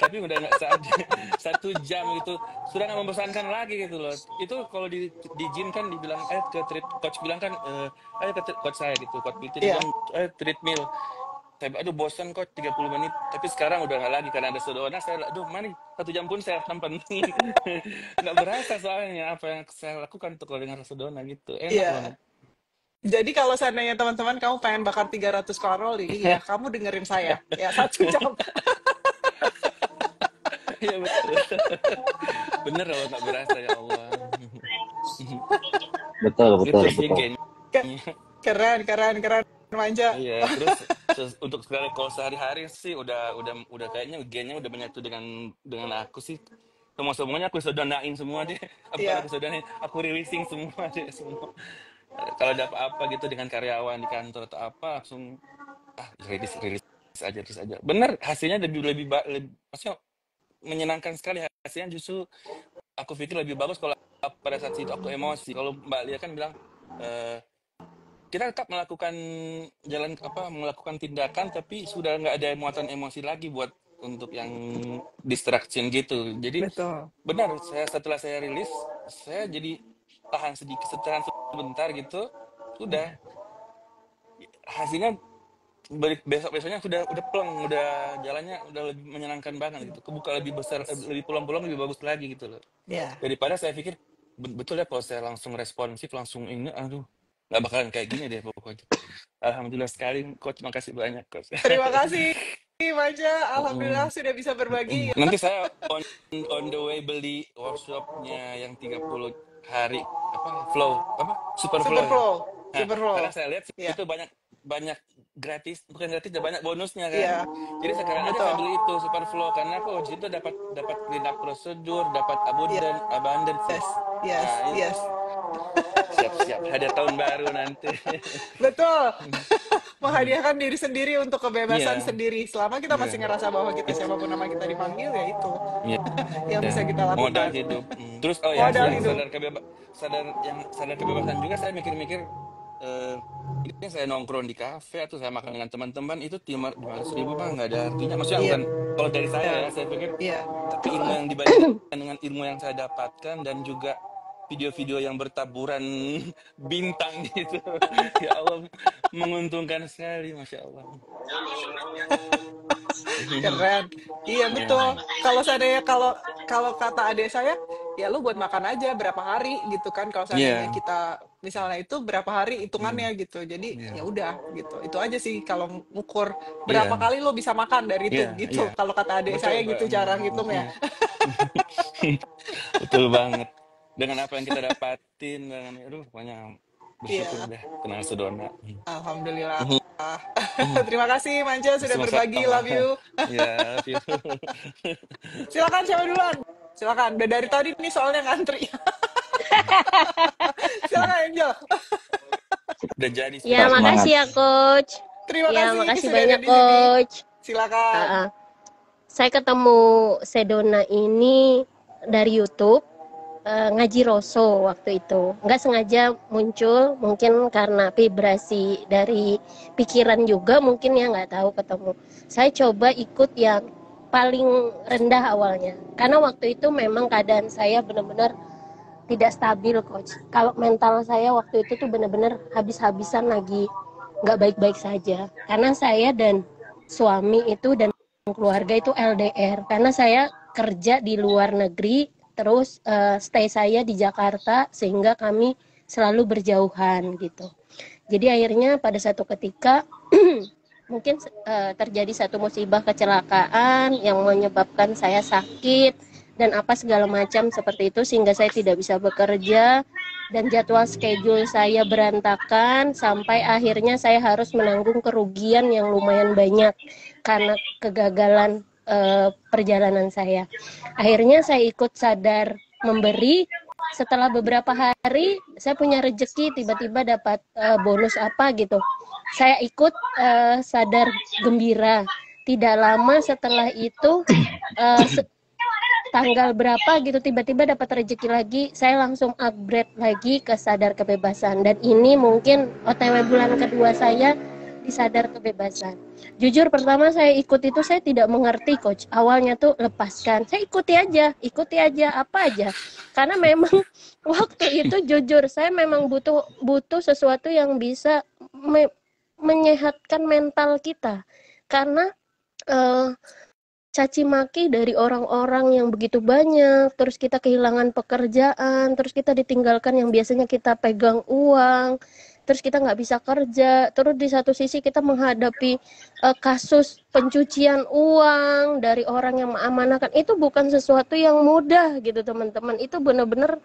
Tapi udah nggak sadar 1 jam gitu, sudah nggak membosankan lagi gitu loh. Itu kalau di gym kan dibilang coach bilang kan ayo ke coach saya gitu, coach PT dia Iya. bilang treadmill. Saya aduh bosan kok 30 menit, tapi sekarang udah nggak lagi karena ada Sedona. Saya aduh mana 1 jam pun saya tempat nggak berasa soalnya apa yang saya lakukan tuh kalau dengar Sedona gitu, enak Iya. banget. Jadi kalau seandainya teman-teman kamu pengen bakar 300 kalori, ya kamu dengerin saya. Ya 1 jam. Iya betul. Bener loh nggak berasa ya Allah. Betul, betul, Gitu sih betul. gengnya. Keren manja. Iya, terus untuk sekali kalau sehari-hari sih udah kayaknya gennya udah menyatu dengan aku sih. Semuanya aku sedonain semua deh. Bukan Iya. aku sedonain, aku releasing semua deh semua. Kalau ada apa-apa gitu dengan karyawan di kantor atau apa langsung rilis aja. Bener hasilnya lebih maksudnya menyenangkan sekali hasilnya. Justru aku pikir lebih bagus kalau pada saat itu aku emosi. Kalau Mbak Lia kan bilang kita tetap melakukan tindakan tapi sudah nggak ada muatan emosi lagi buat untuk yang distraction gitu. Jadi Betul. benar setelah saya rilis saya jadi tahan sebentar gitu, sudah hasilnya besoknya sudah plong, udah jalannya udah lebih menyenangkan banget gitu, kebuka lebih besar, lebih pulang lebih bagus lagi gitu loh. Iya. Daripada saya pikir betul ya kalau saya langsung responsif langsung ini aduh nggak bakalan kayak gini deh pokoknya. Alhamdulillah sekali coach, makasih banyak coach. Terima kasih Manja, alhamdulillah sudah bisa berbagi ya. Nanti saya on the way beli workshopnya yang 30 hari super flow. Nah, karena saya lihat itu banyak gratis, bukan gratis, banyak bonusnya kan. Iya. Jadi sekarang aja saya beli itu super flow karena aku di situ dapat clean up prosedur, dapat abundance. Yes. Siap hadiah tahun baru nanti. Betul. Menghadiahkan diri sendiri untuk kebebasan Iya. sendiri. Selama kita masih ngerasa bahwa kita siapapun nama kita dipanggil, ya itu yang bisa kita lakukan. Modal hidup. Terus sadar kebebasan juga, saya mikir-mikir ini saya nongkrong di kafe atau saya makan dengan teman-teman itu 500.000 mah nggak ada artinya. Maksudnya bukan kalau dari saya saya pikir tapi ilmu yang dibandingkan dengan ilmu yang saya dapatkan dan juga video-video yang bertaburan bintang gitu. Ya Allah, menguntungkan sekali, Masya Allah. Keren. Iya betul. Kalau seandainya kalau kata adik saya, ya lu buat makan aja berapa hari gitu kan. Kalau seandainya kita misalnya itu berapa hari hitungannya gitu. Jadi ya udah gitu. Itu aja sih kalau ngukur berapa kali lu bisa makan dari itu gitu. Kalau kata adik saya gitu cara ngitungnya. Betul banget. Dengan apa yang kita dapatin, pokoknya bersyukur deh kenal Sedona. Alhamdulillah. Terima kasih Manja sudah berbagi. Love you. Ya, love you. Silakan siapa duluan? Silakan. Dari tadi nih soalnya ngantri. Silakan Angel. Udah jadi. Ya, makasih ya Coach. Terima kasih. Makasih banyak Coach. Silakan. Saya ketemu Sedona ini dari YouTube. Ngaji Roso waktu itu nggak sengaja muncul, mungkin karena vibrasi dari pikiran juga mungkin ya, nggak tahu ketemu. Saya coba ikut yang paling rendah awalnya karena waktu itu memang keadaan saya benar-benar tidak stabil Coach. Kalau mental saya waktu itu tuh benar-benar habis-habisan lagi, nggak baik-baik saja karena saya dan suami itu dan keluarga itu LDR karena saya kerja di luar negeri. Terus stay saya di Jakarta sehingga kami selalu berjauhan gitu. Jadi akhirnya pada satu ketika mungkin terjadi satu musibah kecelakaan yang menyebabkan saya sakit dan apa segala macam seperti itu sehingga saya tidak bisa bekerja dan jadwal schedule saya berantakan sampai akhirnya saya harus menanggung kerugian yang lumayan banyak karena kegagalan perjalanan saya. Akhirnya saya ikut sadar memberi. Setelah beberapa hari saya punya rezeki, tiba-tiba dapat bonus apa gitu. Saya ikut sadar gembira. Tidak lama setelah itu tanggal berapa gitu tiba-tiba dapat rezeki lagi, saya langsung upgrade lagi ke sadar kebebasan. Dan ini mungkin OTW bulan kedua saya di sadar kebebasan. Jujur pertama saya ikut itu saya tidak mengerti coach. Awalnya tuh lepaskan, saya ikuti aja apa aja. Karena memang waktu itu jujur saya memang butuh sesuatu yang bisa menyehatkan mental kita. Karena caci maki dari orang-orang yang begitu banyak, terus kita kehilangan pekerjaan, terus kita ditinggalkan yang biasanya kita pegang uang, terus kita nggak bisa kerja, terus di satu sisi kita menghadapi kasus pencucian uang dari orang yang mengamanahkan. Itu bukan sesuatu yang mudah gitu teman-teman, itu benar-benar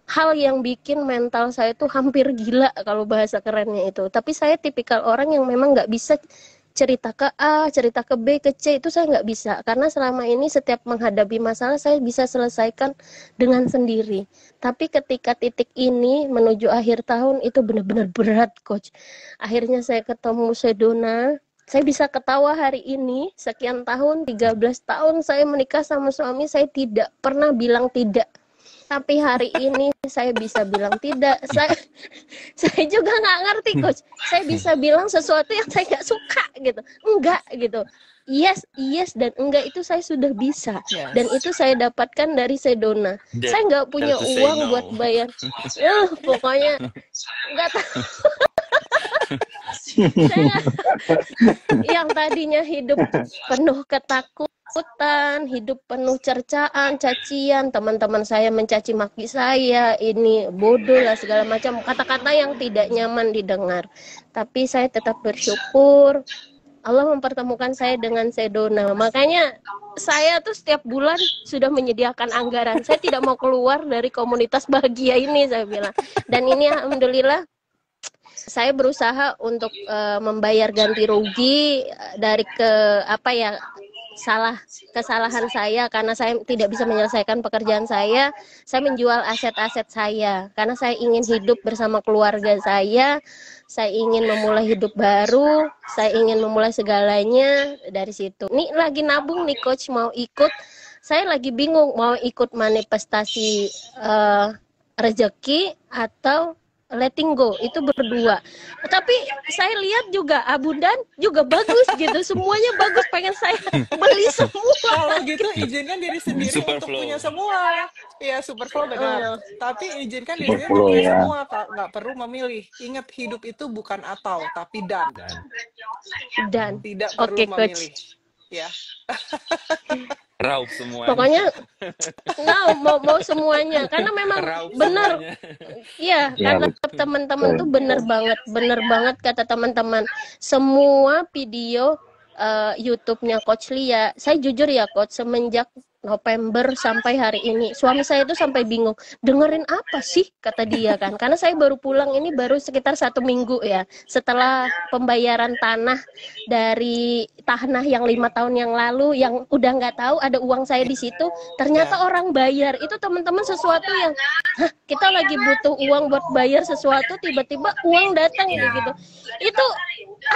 hal yang bikin mental saya tuh hampir gila kalau bahasa kerennya itu. Tapi saya tipikal orang yang memang nggak bisa cerita ke A, cerita ke B, ke C, itu saya nggak bisa. Karena selama ini setiap menghadapi masalah, saya bisa selesaikan dengan sendiri. Tapi ketika titik ini menuju akhir tahun, itu benar-benar berat, Coach. Akhirnya saya ketemu Sedona, saya bisa ketawa hari ini, sekian tahun, 13 tahun saya menikah sama suami, saya tidak pernah bilang tidak. Tapi hari ini saya bisa bilang tidak. Saya juga nggak ngerti coach. Saya bisa bilang sesuatu yang saya nggak suka gitu, enggak gitu. Yes dan enggak itu saya sudah bisa. Dan itu saya dapatkan dari Sedona. Saya nggak punya uang buat bayar. Pokoknya nggak tahu. Saya yang tadinya hidup penuh ketakutan, hidup penuh cercaan, cacian, teman-teman saya mencaci maki saya, ini bodoh lah segala macam kata-kata yang tidak nyaman didengar. Tapi saya tetap bersyukur Allah mempertemukan saya dengan Sedona. Makanya saya tuh setiap bulan sudah menyediakan anggaran. Saya tidak mau keluar dari komunitas bahagia ini, saya bilang. Dan ini alhamdulillah saya berusaha untuk membayar ganti rugi dari kesalahan saya karena saya tidak bisa menyelesaikan pekerjaan saya menjual aset-aset saya karena saya ingin hidup bersama keluarga saya ingin memulai hidup baru, saya ingin memulai segalanya dari situ. Nih lagi nabung nih coach, mau ikut, saya lagi bingung mau ikut manifestasi rezeki atau letting go, itu berdua. Tapi saya lihat juga Abundan juga bagus gitu, semuanya bagus, pengen saya beli semua. Kalau gitu izinkan diri sendiri untuk punya semua. Ya Superflow benar. Tapi izinkan diri sendiri untuk punya semua, nggak perlu memilih. Ingat hidup itu bukan atau, tapi dan. Tidak perlu memilih. Ya. Raup semuanya. Pokoknya mau semuanya karena memang benar. Iya, kata teman-teman tuh benar banget kata teman-teman. Semua video YouTube-nya Coach Lia, saya jujur ya Coach, semenjak November sampai hari ini suami saya itu sampai bingung dengerin apa sih kata dia kan, karena saya baru pulang ini baru sekitar 1 minggu ya setelah pembayaran tanah dari tanah yang 5 tahun yang lalu yang udah nggak tahu ada uang saya di situ, ternyata orang bayar. Itu teman-teman sesuatu yang kita lagi butuh uang buat bayar sesuatu, tiba-tiba uang datang gitu. Itu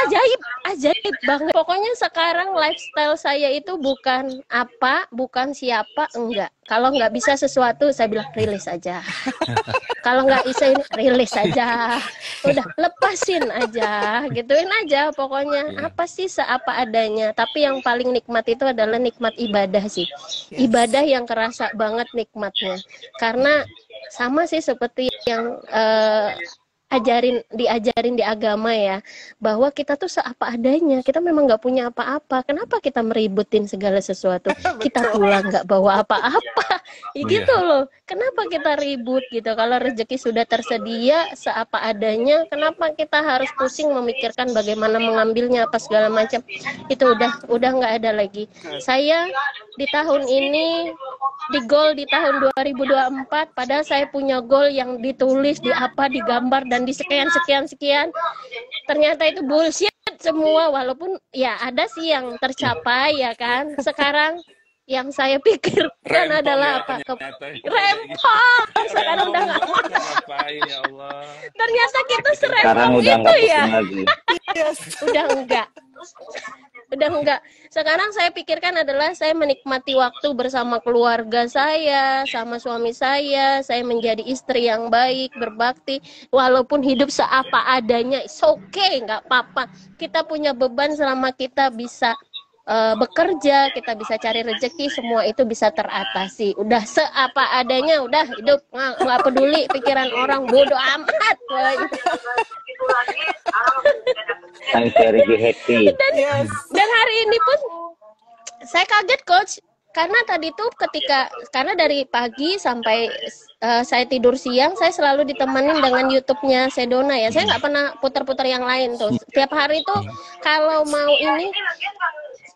ajaib banget. Pokoknya sekarang lifestyle saya itu bukan siapa, enggak. Kalau nggak bisa sesuatu, saya bilang rilis aja. Kalau nggak bisa ini, rilis aja. Udah, lepasin aja, gituin aja. Pokoknya apa sih seapa adanya. Tapi yang paling nikmat itu adalah nikmat ibadah sih. Ibadah yang kerasa banget nikmatnya. Karena sama sih seperti yang diajarin di agama ya, bahwa kita tuh seapa adanya, kita memang nggak punya apa-apa, kenapa kita meributin segala sesuatu, kita pulang nggak bawa apa-apa, gitu loh, kenapa kita ribut gitu, kalau rezeki sudah tersedia seapa adanya, kenapa kita harus pusing memikirkan bagaimana mengambilnya apa segala macam, itu udah nggak ada lagi. Saya di tahun ini di goal di tahun 2024, padahal saya punya goal yang ditulis digambar dan di sekian, ternyata itu bullshit semua, walaupun ya ada sih yang tercapai ya kan. Sekarang yang saya pikirkan adalah apa? Rempong. Sekarang udah nggak mau. Ya Allah. Ternyata kita serempong itu ya. Udah enggak. udah enggak. Sekarang saya pikirkan adalah saya menikmati waktu bersama keluarga saya, sama suami saya menjadi istri yang baik, berbakti, walaupun hidup seapa adanya, it's okay, nggak apa-apa. Kita punya beban selama kita bisa bekerja, kita bisa cari rezeki, semua itu bisa teratasi. Udah seapa adanya, udah hidup, nggak peduli pikiran orang, bodoh amat. I'm very happy. Dan hari ini pun saya kaget coach, karena tadi tuh karena dari pagi sampai saya tidur siang, saya selalu ditemanin dengan YouTube-nya Sedona ya. Saya nggak pernah putar-putar yang lain tuh. Tiap hari tuh kalau mau ini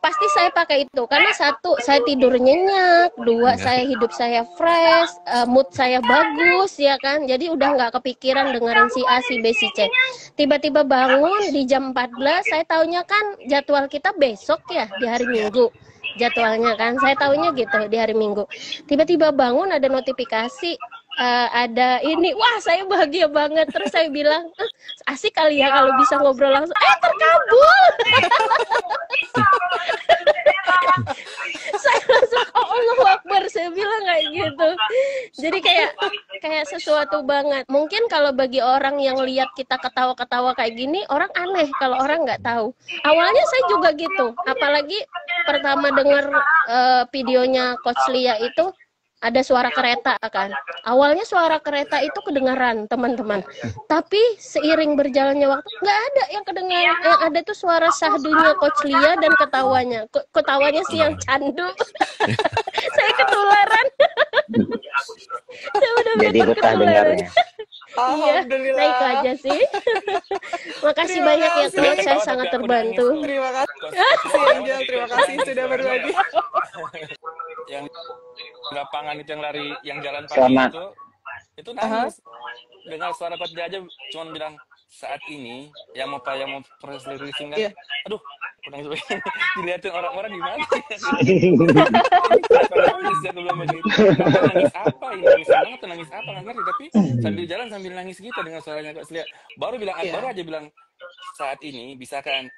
pasti saya pakai itu, karena satu, saya tidur nyenyak, dua, saya hidup saya fresh, mood saya bagus ya kan, jadi udah nggak kepikiran dengerin si A, si B, si C. Tiba-tiba bangun di jam 14, saya taunya kan jadwal kita besok ya, di hari Minggu jadwalnya kan, saya taunya gitu di hari Minggu. Tiba-tiba bangun ada notifikasi, ada ini, wah saya bahagia banget. Terus saya bilang, asik kali ya kalau bisa ngobrol langsung, terkabul. Saya langsung, oh Allahu Akbar, saya bilang kayak gitu. Jadi kayak sesuatu banget. Mungkin kalau bagi orang yang lihat kita ketawa-ketawa kayak gini, orang aneh kalau orang nggak tahu. Awalnya saya juga gitu, apalagi pertama dengar videonya Coach Lia itu ada suara kereta kan. Awalnya suara kereta itu kedengaran teman-teman, tapi seiring berjalannya waktu nggak ada yang kedengaran. Yang ada tuh suara syahdunya Coach Lia dan ketawanya sih yang candu. Saya ketularan. Saya benar-benar Jadi betah dengarnya. Alhamdulillah. Nah itu aja sih. Makasih banyak ya Coach, saya sangat terbantu. Terima kasih Angel, terima kasih sudah berbagi. Yang lapangan itu yang lari, yang jalan pagi Selamat. itu nangis. Dengar suara Coach dia aja cuma bilang saat ini yang mau proses releasing kan, aduh, aku nangis begini. Dilihatin orang-orang gimana? Nangis apa ini? Nangis banget, nangis apa nggak ngerti. Tapi sambil jalan sambil nangis gitu dengan suaranya Coach Lia. Baru aja bilang saat ini bisa kan?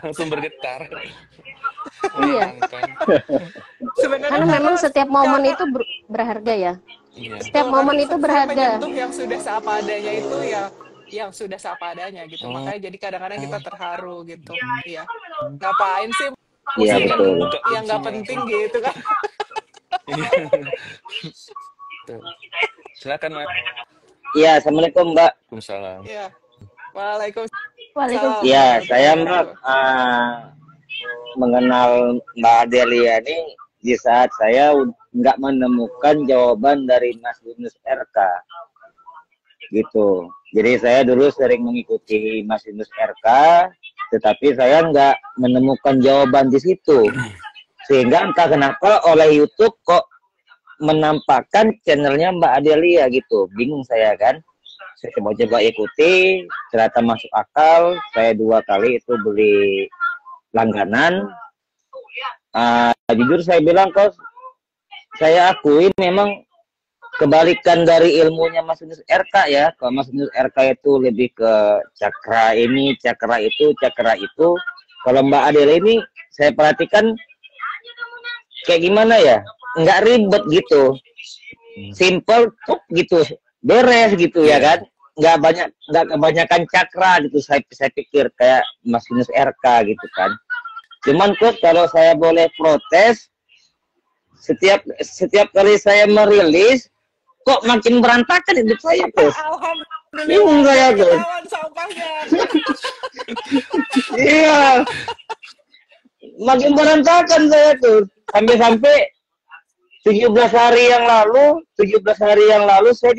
Langsung bergetar. Iya. Karena memang setiap momen itu berharga ya. Setiap momen itu berharga. Menyentuh yang sudah seapa adanya itu ya, yang sudah seapa adanya gitu. Makanya jadi kadang-kadang kita terharu gitu. Iya. Ngapain sih? Iya betul. Yang nggak penting gitu kan. Silakan Mas. Iya, assalamualaikum Mbak. Waalaikumsalam. Iya. Waalaikumsalam. Ya, saya Mbak mengenal Mbak Adelia ini di saat saya nggak menemukan jawaban dari Mas Yunus RK, gitu. Jadi saya dulu sering mengikuti Mas Yunus RK, tetapi saya nggak menemukan jawaban di situ, sehingga entah kenapa oleh YouTube kok menampakkan channelnya Mbak Adelia gitu. Bingung saya kan. Saya coba ikuti, ternyata masuk akal. Saya 2 kali itu beli langganan. Jujur saya bilang, Coach, saya akui memang kebalikan dari ilmunya Mas Yunus RK ya. Kalau Mas Yunus RK itu lebih ke cakra ini, cakra itu, cakra itu. Kalau Mbak Adela ini saya perhatikan kayak gimana ya, nggak ribet gitu, simple gitu, beres gitu ya kan, nggak kebanyakan cakra gitu. Saya pikir kayak Mas Yunus RK gitu kan. Cuman Coach, kalau saya boleh protes, setiap kali saya merilis kok makin berantakan hidup saya Coach. Bingung saya Coach. Iya, makin berantakan saya tuh, sampai 17 hari yang lalu saya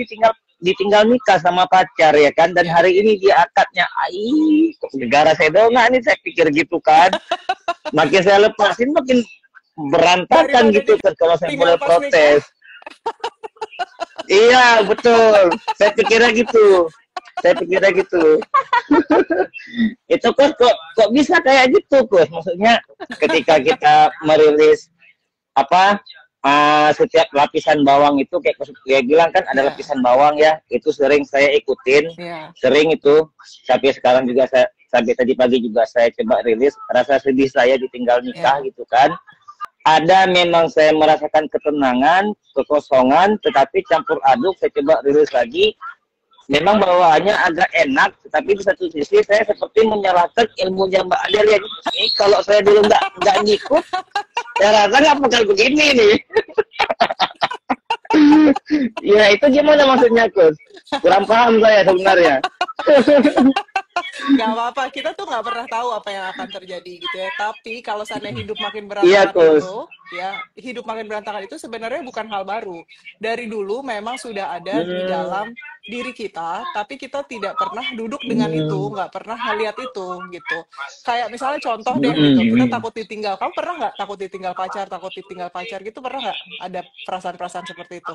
ditinggal nikah sama pacar ya kan, dan hari ini dia akadnya. Kok negara Sedona nih, saya pikir gitu kan. Makin saya lepasin makin berantakan gitu kan, kalau saya boleh protes. Iya betul, saya pikirnya gitu. Itu kok bisa kayak gitu Coach? Maksudnya ketika kita merilis setiap lapisan bawang itu kayak bilang kan ada lapisan bawang ya, itu sering saya ikutin, sering itu sampai sekarang juga sampai tadi pagi juga saya coba rilis, rasa sedih saya ditinggal nikah Ya. gitu kan. Ada memang saya merasakan ketenangan, kekosongan, tetapi campur aduk saya coba rilis lagi. Memang bawaannya agak enak, tetapi di satu sisi saya seperti menyalahkan ilmunya Mbak Adelia. Ini kalau saya dulu nggak ngikut, saya rasa nggak bakal begini nih. Ya itu gimana maksudnya, Kus? Kurang paham saya sebenarnya. Nggak apa-apa, kita tuh nggak pernah tahu apa yang akan terjadi gitu ya. Tapi kalau seandainya hidup makin Iya, berantakan Kus. itu, ya hidup makin berantakan itu sebenarnya bukan hal baru. Dari dulu memang sudah ada di dalam diri kita, tapi kita tidak pernah duduk dengan itu, nggak pernah melihat itu gitu. Kayak misalnya contoh deh gitu, kita takut ditinggal. Kamu pernah nggak takut ditinggal pacar gitu? Pernah nggak ada perasaan-perasaan seperti itu?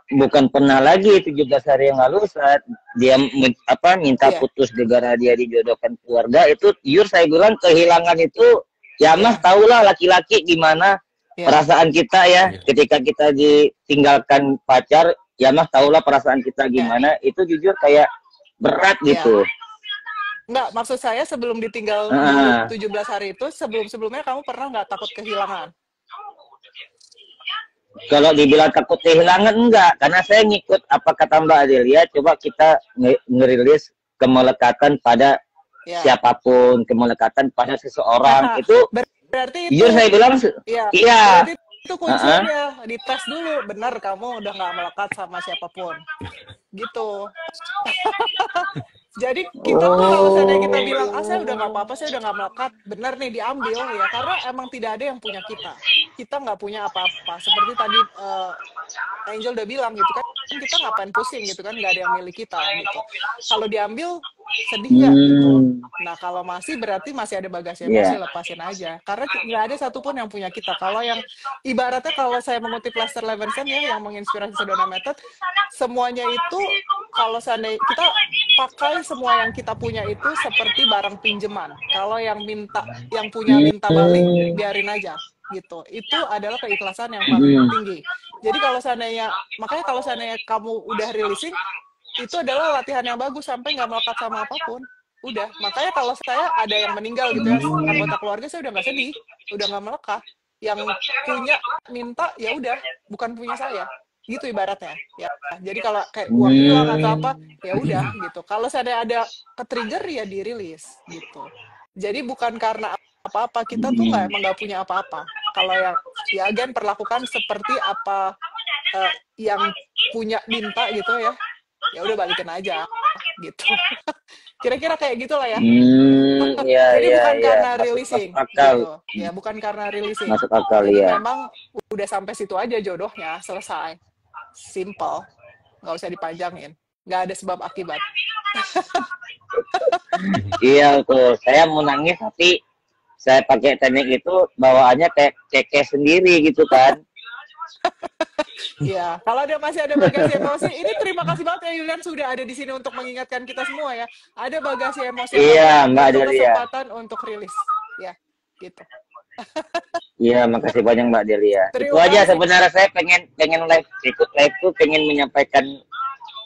Bukan pernah lagi, 17 hari yang lalu saat dia minta Iya. putus gara dia dijodohkan keluarga, itu jujur saya bilang kehilangan itu ya mas tahulah laki-laki gimana Iya. perasaan kita ya ketika kita ditinggalkan pacar, ya mas tahulah perasaan kita gimana. Itu jujur kayak berat Iya. gitu. Nggak, maksud saya sebelum ditinggal Ah. dulu 17 hari itu, sebelum-sebelumnya kamu pernah nggak takut kehilangan? Kalau dibilang takut kehilangan enggak, karena saya ngikut apa kata Mbak Adelia, coba kita ngerilis kemelekatan pada Ya. siapapun, kemelekatan pada seseorang. Nah, Itu berarti itu, jujur saya bilang iya, iya. berarti itu kuncinya, dites dulu, benar kamu udah nggak melekat sama siapapun, gitu. Jadi kita tuh kalau seandainya kita bilang, saya udah nggak apa-apa, saya udah nggak melekat, benar nih diambil ya, karena emang tidak ada yang punya kita. Kita nggak punya apa-apa. Seperti tadi Angel udah bilang gitu kan, kita ngapain pusing gitu kan, nggak ada yang milik kita gitu. Kalau diambil, sedih nggak gitu. Nah kalau masih berarti masih ada bagasi emosi, Iya. lepasin aja. Karena nggak ada satupun yang punya kita. Kalau yang ibaratnya kalau saya mengutip Lester Levinson ya, yang menginspirasi Sedona Method, semuanya itu kalau seandainya kita pakai semua yang kita punya itu seperti barang pinjaman. Kalau yang punya minta balik, biarin aja gitu. Itu adalah keikhlasan yang paling tinggi. Jadi kalau seandainya, makanya kalau seandainya kamu udah releasing, itu adalah latihan yang bagus sampai nggak melekat sama apapun. Udah, makanya kalau saya ada yang meninggal gitu ya, anggota keluarga saya udah nggak sedih, udah nggak melekat. Yang punya minta ya udah, bukan punya saya. Gitu ibaratnya ya. Jadi kalau kayak uang hilang atau apa, ya udah gitu. Kalau saya ada ke-trigger ya dirilis gitu. Jadi bukan karena apa-apa, kita tuh emang nggak punya apa-apa. Kalau yang ya again perlakukan seperti apa yang punya minta gitu ya. Ya udah balikin aja gitu. Kira-kira kayak gitulah ya. Iya, Jadi iya, bukan iya. karena Masuk releasing akal. gitu. Ya bukan karena releasing. Masuk akal, Jadi ya. memang udah sampai situ aja jodohnya, selesai. Simple. Nggak usah dipanjangin. Nggak ada sebab akibat. Iya tuh, saya mau nangis tapi saya pakai teknik itu bawaannya kayak keke sendiri gitu kan. Iya, kalau masih ada bagasi emosi, ini terima kasih banget ya Yulian sudah ada di sini untuk mengingatkan kita semua ya. Ada bagasi emosi Iya, Mbak untuk Adelia. kesempatan untuk rilis. Ya, gitu. Iya, makasih banyak Mbak Delia. Itu Terima aja kasih. sebenarnya saya pengen ikut live tuh pengen menyampaikan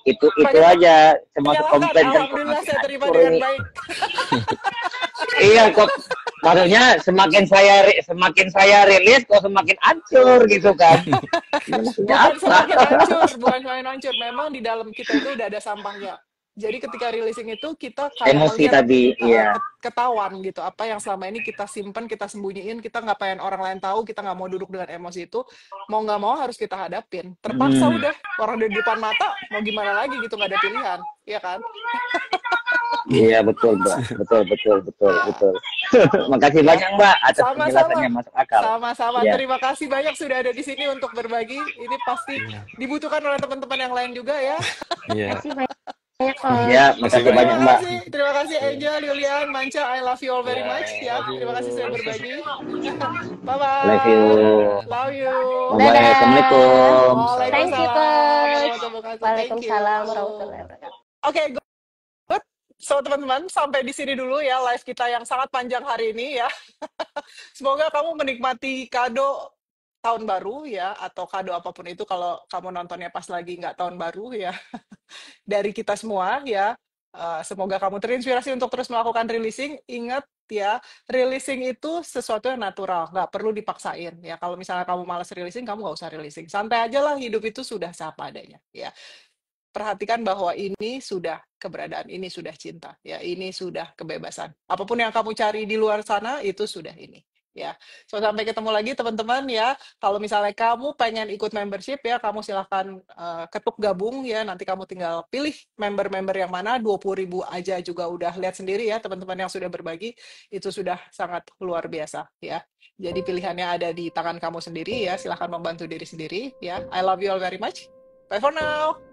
itu Pengen aja termasuk menyalahkan, komplain kan kok alhamdulillah masih saya terima hancur dengan ini. baik. Iya kok maksudnya semakin saya rilis kok semakin hancur gitu kan. Maksudnya Bukan apa? semakin hancur, bukan semakin hancur. Memang di dalam kita itu udah ada sampahnya. Jadi ketika releasing itu kita kayak Emosi melihat tadi, iya. ketahuan gitu. Apa yang selama ini kita simpan, kita sembunyiin, kita nggak pengen orang lain tahu, kita nggak mau duduk dengan emosi itu. Mau nggak mau harus kita hadapin. Terpaksa udah, orang di depan mata, mau gimana lagi gitu, nggak ada pilihan. Iya kan? Iya betul Mbak, betul. Makasih banyak Mbak atas Sama-sama. penjelasannya, masuk akal. Sama-sama. Iya. Terima kasih banyak sudah ada di sini untuk berbagi. Ini pasti dibutuhkan oleh teman-teman yang lain juga ya. Iya. Ya, makasih banyak Mbak. Terima kasih Angel, Yulian, Manca. I love you all very much ya. Terima kasih sudah berbagi. Bye bye. Love you. Love you. Bye-bye. Assalamualaikum. Thank you, Coach. Waalaikumsalam. Waalaikumsalam warahmatullahi wabarakatuh. Oke, good. So teman-teman, sampai di sini dulu ya live kita yang sangat panjang hari ini ya. Semoga kamu menikmati kado tahun baru ya, atau kado apapun itu kalau kamu nontonnya pas lagi nggak tahun baru ya. Dari kita semua ya. Semoga kamu terinspirasi untuk terus melakukan releasing. Ingat ya, releasing itu sesuatu yang natural, nggak perlu dipaksain. Ya, kalau misalnya kamu malas releasing, kamu nggak usah releasing. Santai aja lah, hidup itu sudah seapa adanya. Ya, perhatikan bahwa ini sudah keberadaan, ini sudah cinta, ya, ini sudah kebebasan. Apapun yang kamu cari di luar sana itu sudah ini. Ya, so sampai ketemu lagi teman-teman ya. Kalau misalnya kamu pengen ikut membership ya, kamu silahkan ketuk gabung ya. Nanti kamu tinggal pilih member-member yang mana. 20.000 aja juga udah lihat sendiri ya teman-teman yang sudah berbagi. Itu sudah sangat luar biasa ya. Jadi pilihannya ada di tangan kamu sendiri ya. Silahkan membantu diri sendiri ya. I love you all very much. Bye for now.